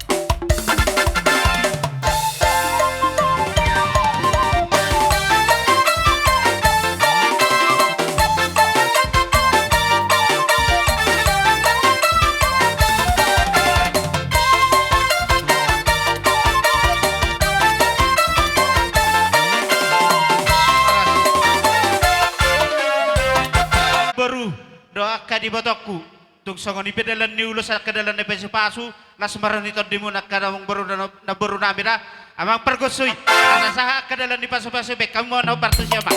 Baru doa kadi botokku tung songon ipe dalan niulo sa kadalan na pasu las maran ito di mo nakadamong baru na baru namira amang pergosoy ana saha kadalan ni pasu-pasu be kamu na bartu siya ma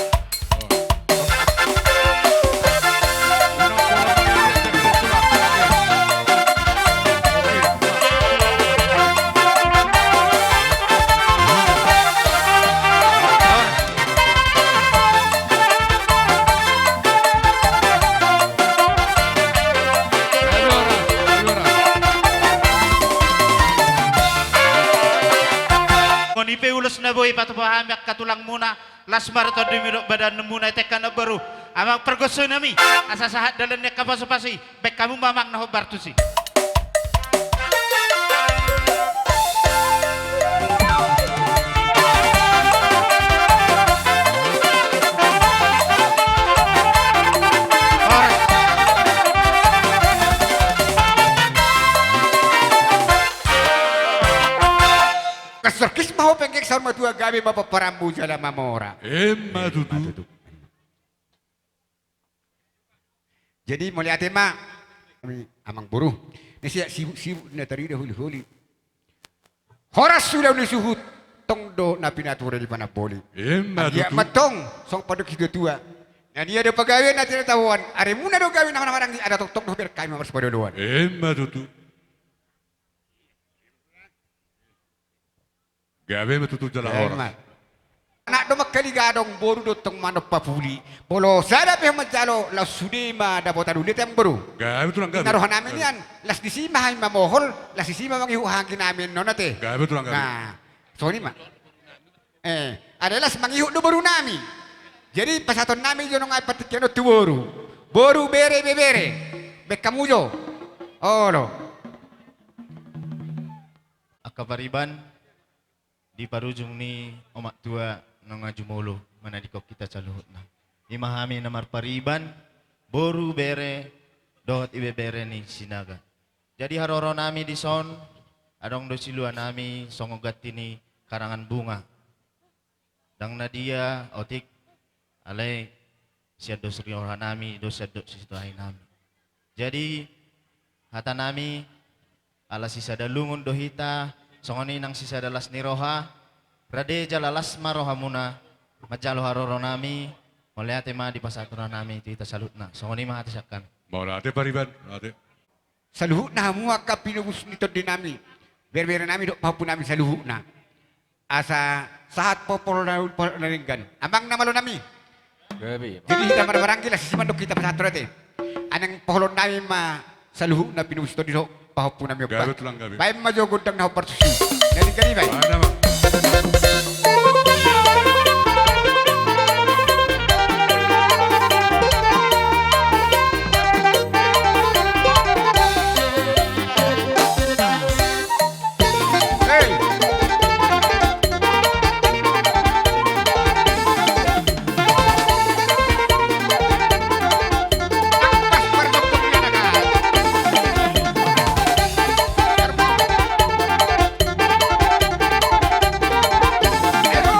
Ngon ipe ulos na boy patupahamak katulang muna las marato di miro badan muna tekan na baru amang pergosoy nami asa saha dalan ni kapasu-pasi be kamu mamang na bartu si kasorkis maho pengkek sama dua gabi mapaparambu jala mamora. Emma tutu. Jadi mulai atema kami amang buru. Nasi sibuk na tari huli-huli. Horas sudah nisuhut tong do na pinatura di mana boli. Emma Dia tutu. matong song paduk hidup tua. Dan dia ada pegawai na tidak tahuan. Are muna do gawin na orang ada tok-tok do ber kami mas padodoan. Emma tutu. Gabi tutu jala horas. Anak do makaligadong boru do tong manop papuli. Bolo sada pe majalo la sudima da bota dulit yang baru. Gabi tulang gabi. Naruhan namin yan. Las disima hay mamohol, las disima mangihuhangin namin no nate. Gabi tulang gabi. Nah, sorry ma. Adalah mangihu do baru nami. Jadi pasaton nami yo nung ay patikyan do boru. Boru bere bebere. Bekamujo. Oh lo. akabariban di parujung ni omak tua nonga jumolo mana di kok kita caluhut na imahami namar pariban boru bere dot ibe bere ni sinaga jadi haroro nami di son adong do silua nami songogat ini karangan bunga dang nadia otik alay siya dos riyoha nami, dos siya dos situahay nami. Jadi, hata nami, alas sisada lungon dohita, songoni nang sisada las niroha, rade jalalas maroha muna, majalo haroro nami, moliate ma di pasaturan nami, itu ita salut na. Songoni ma hati sakkan. Mau ate pariban, ate. Saluhuk na mua ka pinubus nito din nami. Berbera nami dok papu nami saluhuk na. Asa saat popol na naringgan. Amang namalo nami. Gabi. Jadi kita marbarangki lah sisiman dok kita pasaturan te. Anang poholon nami ma saluhuk na pinubus to dito papu nami okpa. Garut lang gabi. Baik majo gudang na hopar susi. Dari kali baik. Mana mak? Hey. Aduh.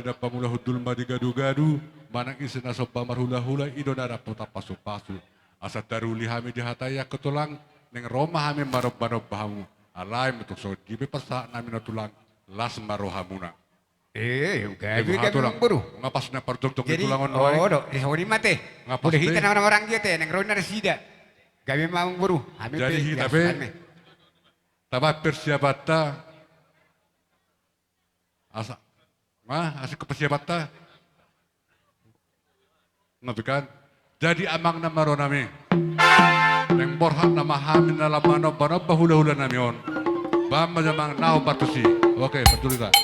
barida pamula hudul madi gadu-gadu manang isina so pamarhula-hula idonara puta pasu-pasu asa daruli hami dihataya ketulang neng Roma hami marob-marob bahamu alay metuk so jibe pasa nami tulang las marohamuna gabi gabi buru. ngapas na pardok-dok Jadi, tulangon oh, do, isoni mate. Ngapas Udah teh. hita na orang dia teh, neng rona resida. Gabi mau buru. Hami Jadi pe, hita gas, pe. hami. Tama persiabata asa asik persiabata ngabikan jadi amang na maro nami neng borhat na mahamin na lamano bano bahula-hula nami on bama jamang nao patusi oke pertulita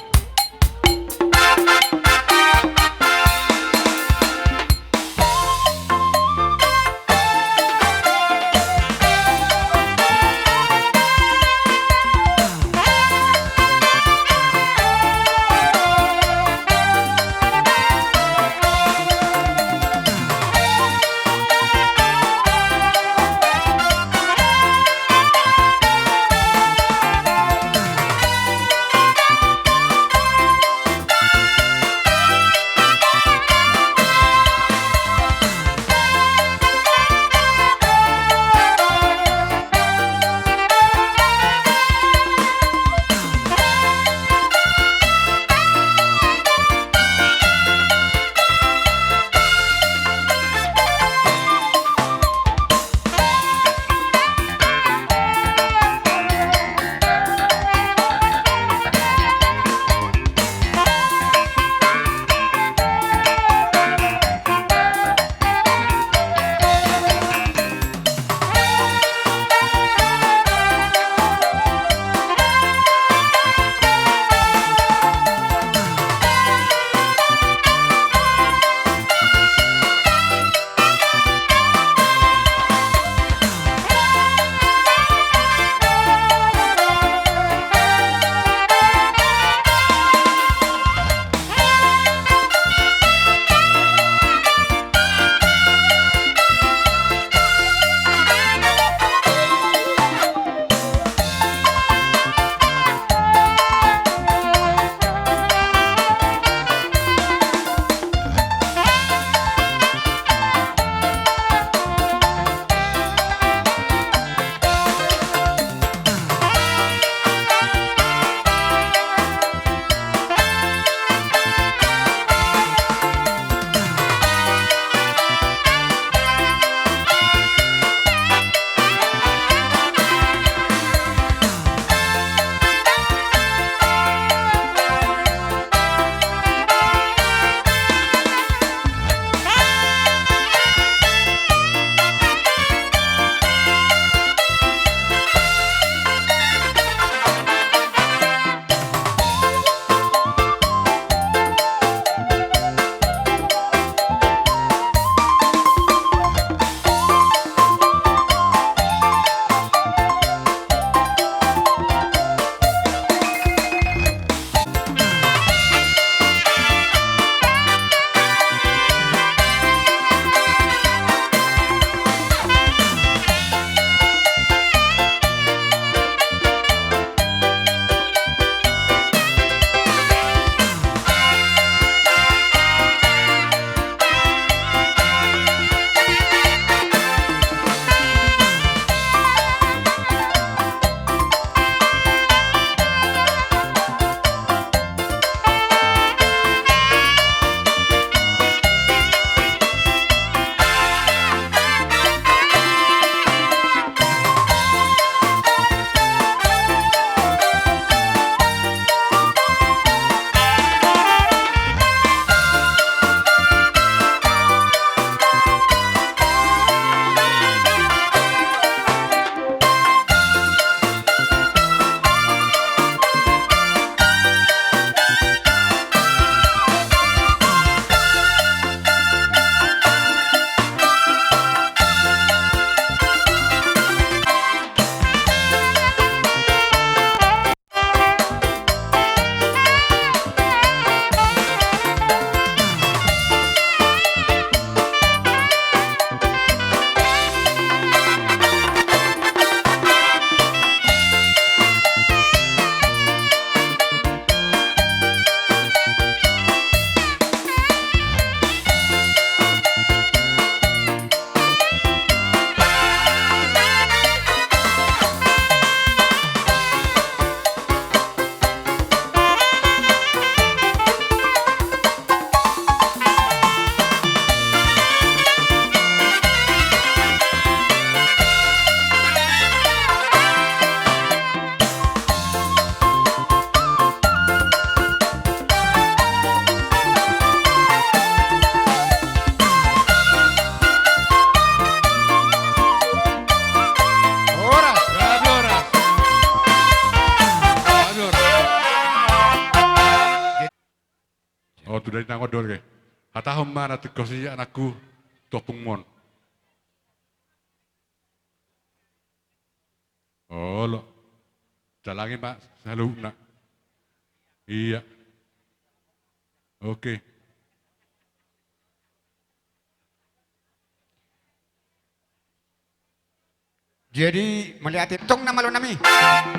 Oh, tu dari nangodol ke. Kata homma na tukosi anakku topung mon. Oh, lo. Jalangi Pak, selalu nak. Iya. Oke. Jadi melihat tong nama lo nami.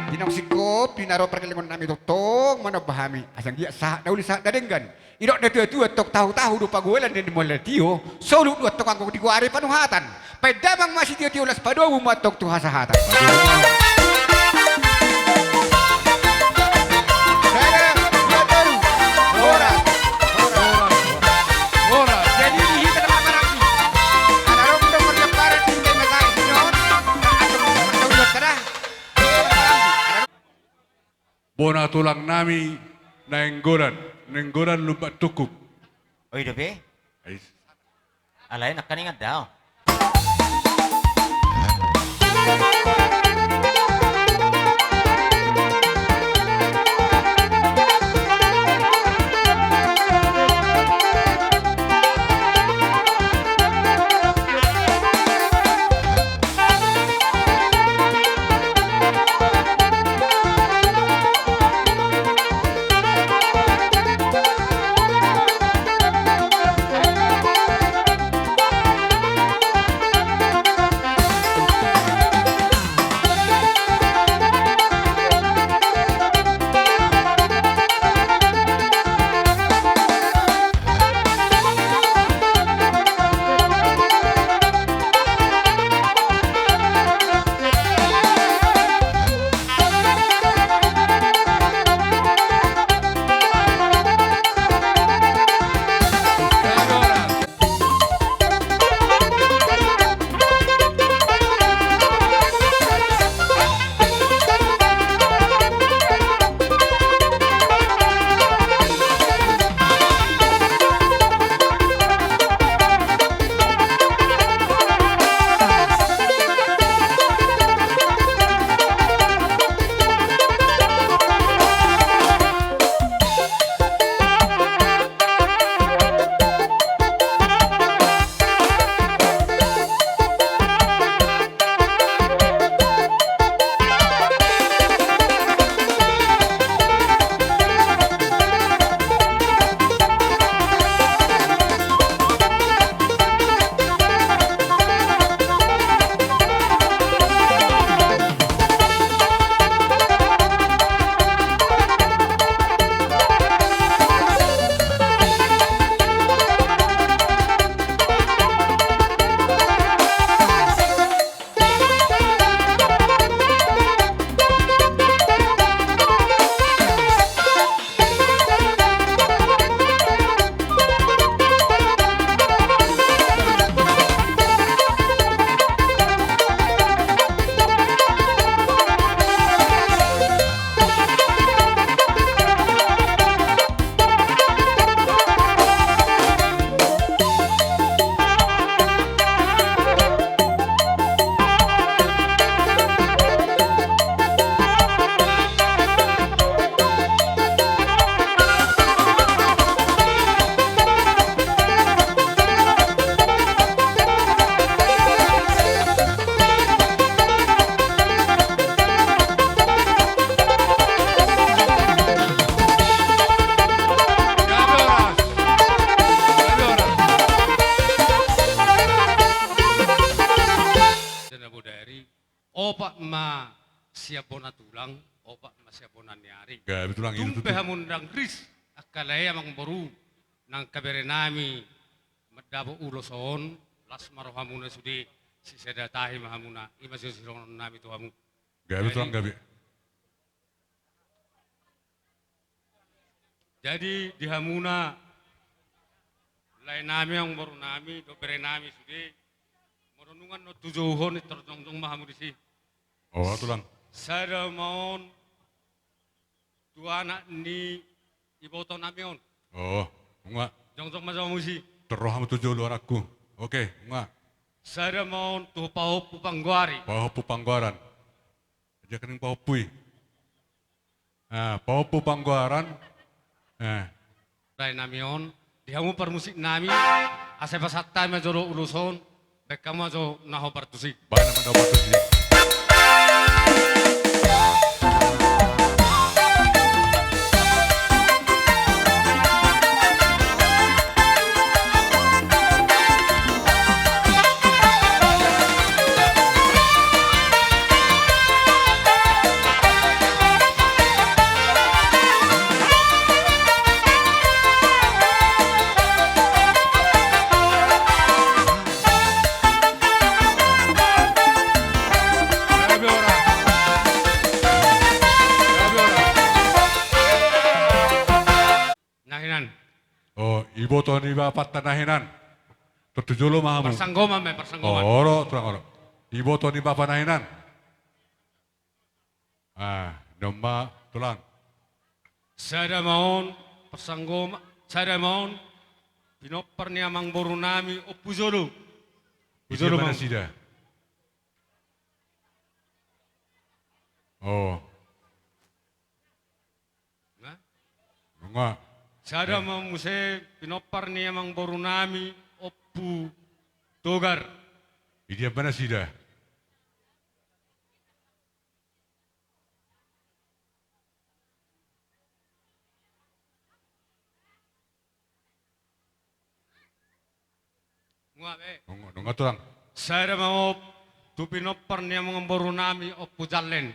Dinong sikop dinaro perkelingon nami tong mana pahami. Asang dia sah dauli sah dadenggan. Idok na tua tok tahu-tahu dupa guelan dan dimulai tio. Solu dua tok angkong di guari panuhatan. Pedamang masih tio las padua umat tok tuh hasahatan. Jadi dihita na maraki. Anarong dong merleparan tinggal makain sinyon. Atau mengetahui kada. Bona tulang nami nenggoran lumpat tukup. Oy, dobe. Ais. Alay, nakaningat daw. Opak ma siap bona tulang, opak ma siap bona nyari. Gak tulang itu Tumpe hamundang kris, akalaya mang boru, nang kaberenami, medabo uloson, las marohamuna sudi, si sedatahi mahamuna, imasyo siron nami tuhamu. Gak tulang gabi. Jadi di hamuna, lain nami yang baru nami, do berenami sudi, merenungan no tujuhon tertongtong mahamu di si. Oh tulang. Sada maon dua anak ni iboto namion. Oh, enggak. Jongtong masamu si. Terus kamu tujuh luar aku. Oke, enggak. Sada maon tuh pahopu pangguari. Pahopu pangguaran. Aja kening pahopui. Nah, pahopu pangguaran. Rai namion, dihamu permusik nami, asa pasat tayo majoro uluson, beka majo naho partusik. Bana man daw partusik. Nahinan, Oh, ibu to ni bapat tanahinan. Tutujulo mahamu. persanggoman may persanggoman. Oh, oro, terang oro. Ibu to ni bapak nahinan. Domba tulang. Sada maon, persanggoma, sada maon, pinopar ni amang boru nami, o puzolo. Ije Puzolo mana maon. sida? Oh, Nah, enggak. sada maon muse, pinopar ni amang boru nami, o pu togar. Ije mana sida? Ngabe. Enggak tulang. Sada maon, tu pinopar ni amang boru nami, o pujalen.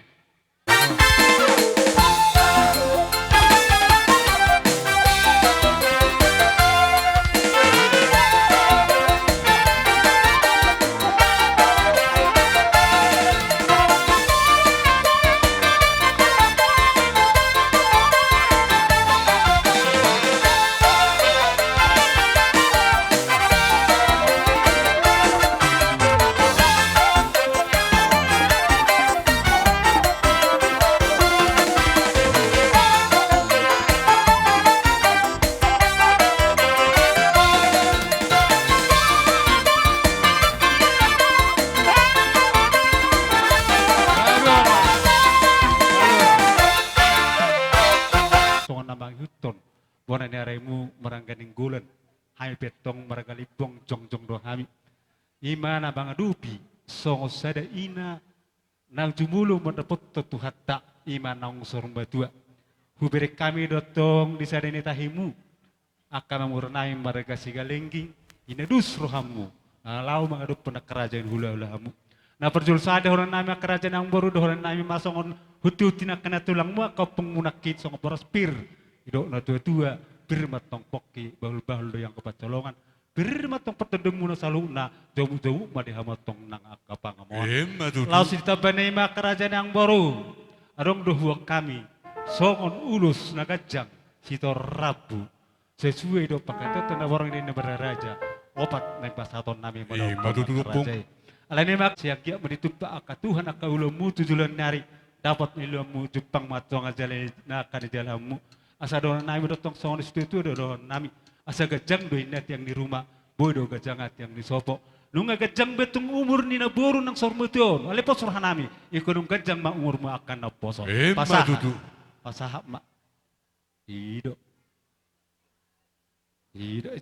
Songon nambang huton, bona ni aremu marangganing gulan, hai petong maragalipong jong do hami. Ima na bang adupi, songo sada ina, nang jumulu mendapat tuhatta ima nang sorong batua. Hubere kami dotong di sada tahimu, akan memurnai maraga sigalenggi, ina dus rohamu, lau mengadup pena kerajaan hula-hula hamu. Na perjul sada orang nami kerajaan yang baru orang nami masongon hutu tina kena tulangmu kau pengunakit song boros pir idok na tua pir matong poki bahul yang kepacolongan pir matong petedemu na saluna jauh ma dihamatong nang akapangamon lau sita banema kerajaan yang baru adong dohua kami songon ulus nagajang sito rabu sesuai do pakai tanda warang ini beraraja opat naik pasaton nami madu tulupung. Alani mak siagia menitupa aka Tuhan aka ulamu tujulan nari dapat ilamu Jepang matong ajale naka di jalanmu asa doon nami dotong songon itu doon nami asa gajang do inat yang di rumah bodo gajangat yang di sopo nunga gajang betung umur ni na boru nang sormution ale posor hanami ikunung gajang ma umurmu akan na posor pasaha mak ido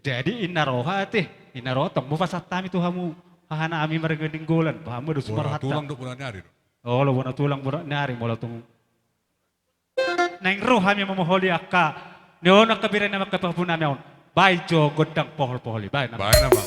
jadi inaroha teh inaroha tong mu pasatami tuhamu hana ami maraganing golan pahamu do sumar hatta Tulang do puna nyari. oh lo bona tulang bona nyari mola tung nang roh ami memoholi akka neona kabira nama kapapuna meon bai jo godang pohol-poholi bai nama Baik nama.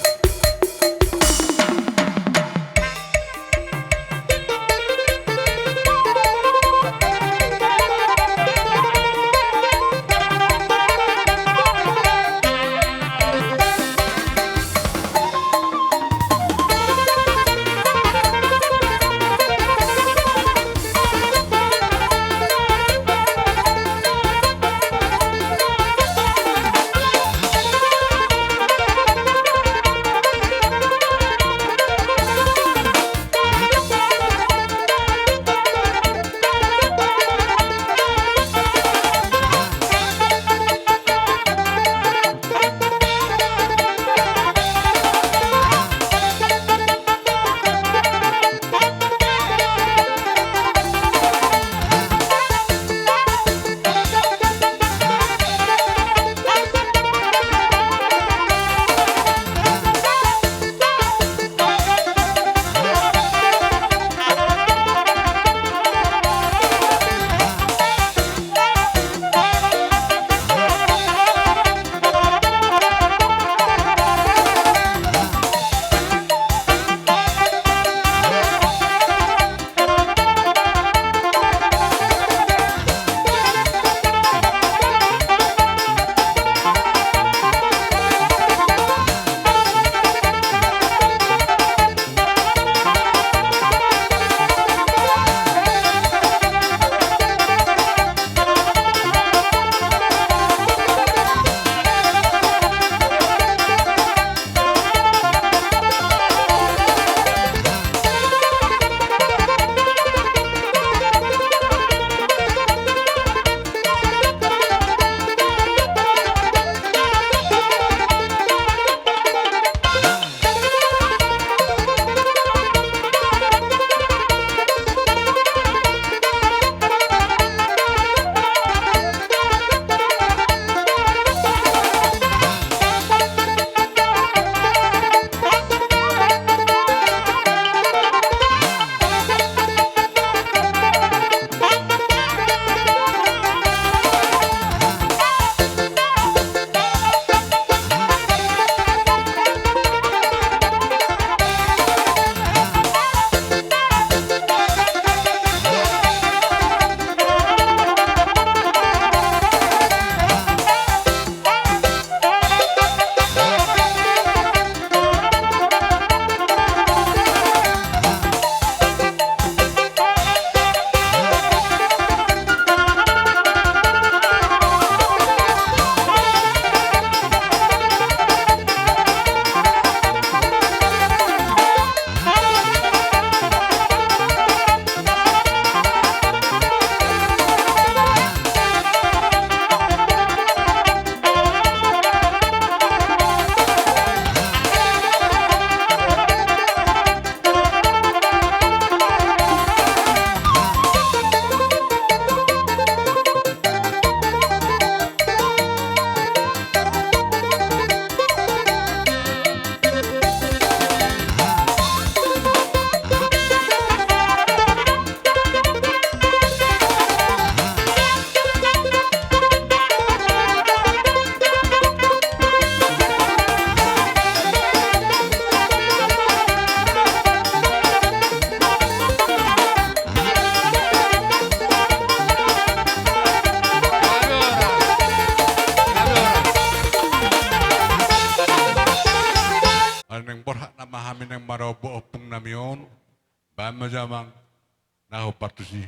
rohami ng marobo opong namion. Bama jamang naho patusi.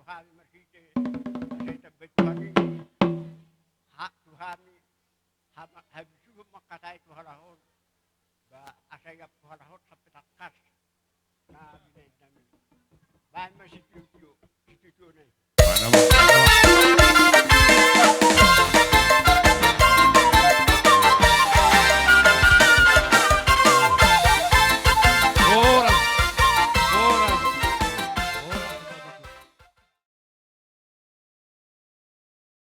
Tuhan masjid saya tabet kami hak Tuhan habis itu makatai Tuhan lahon ba asaya Tuhan lahon sampai takas na binay namin bahan masjid itu nih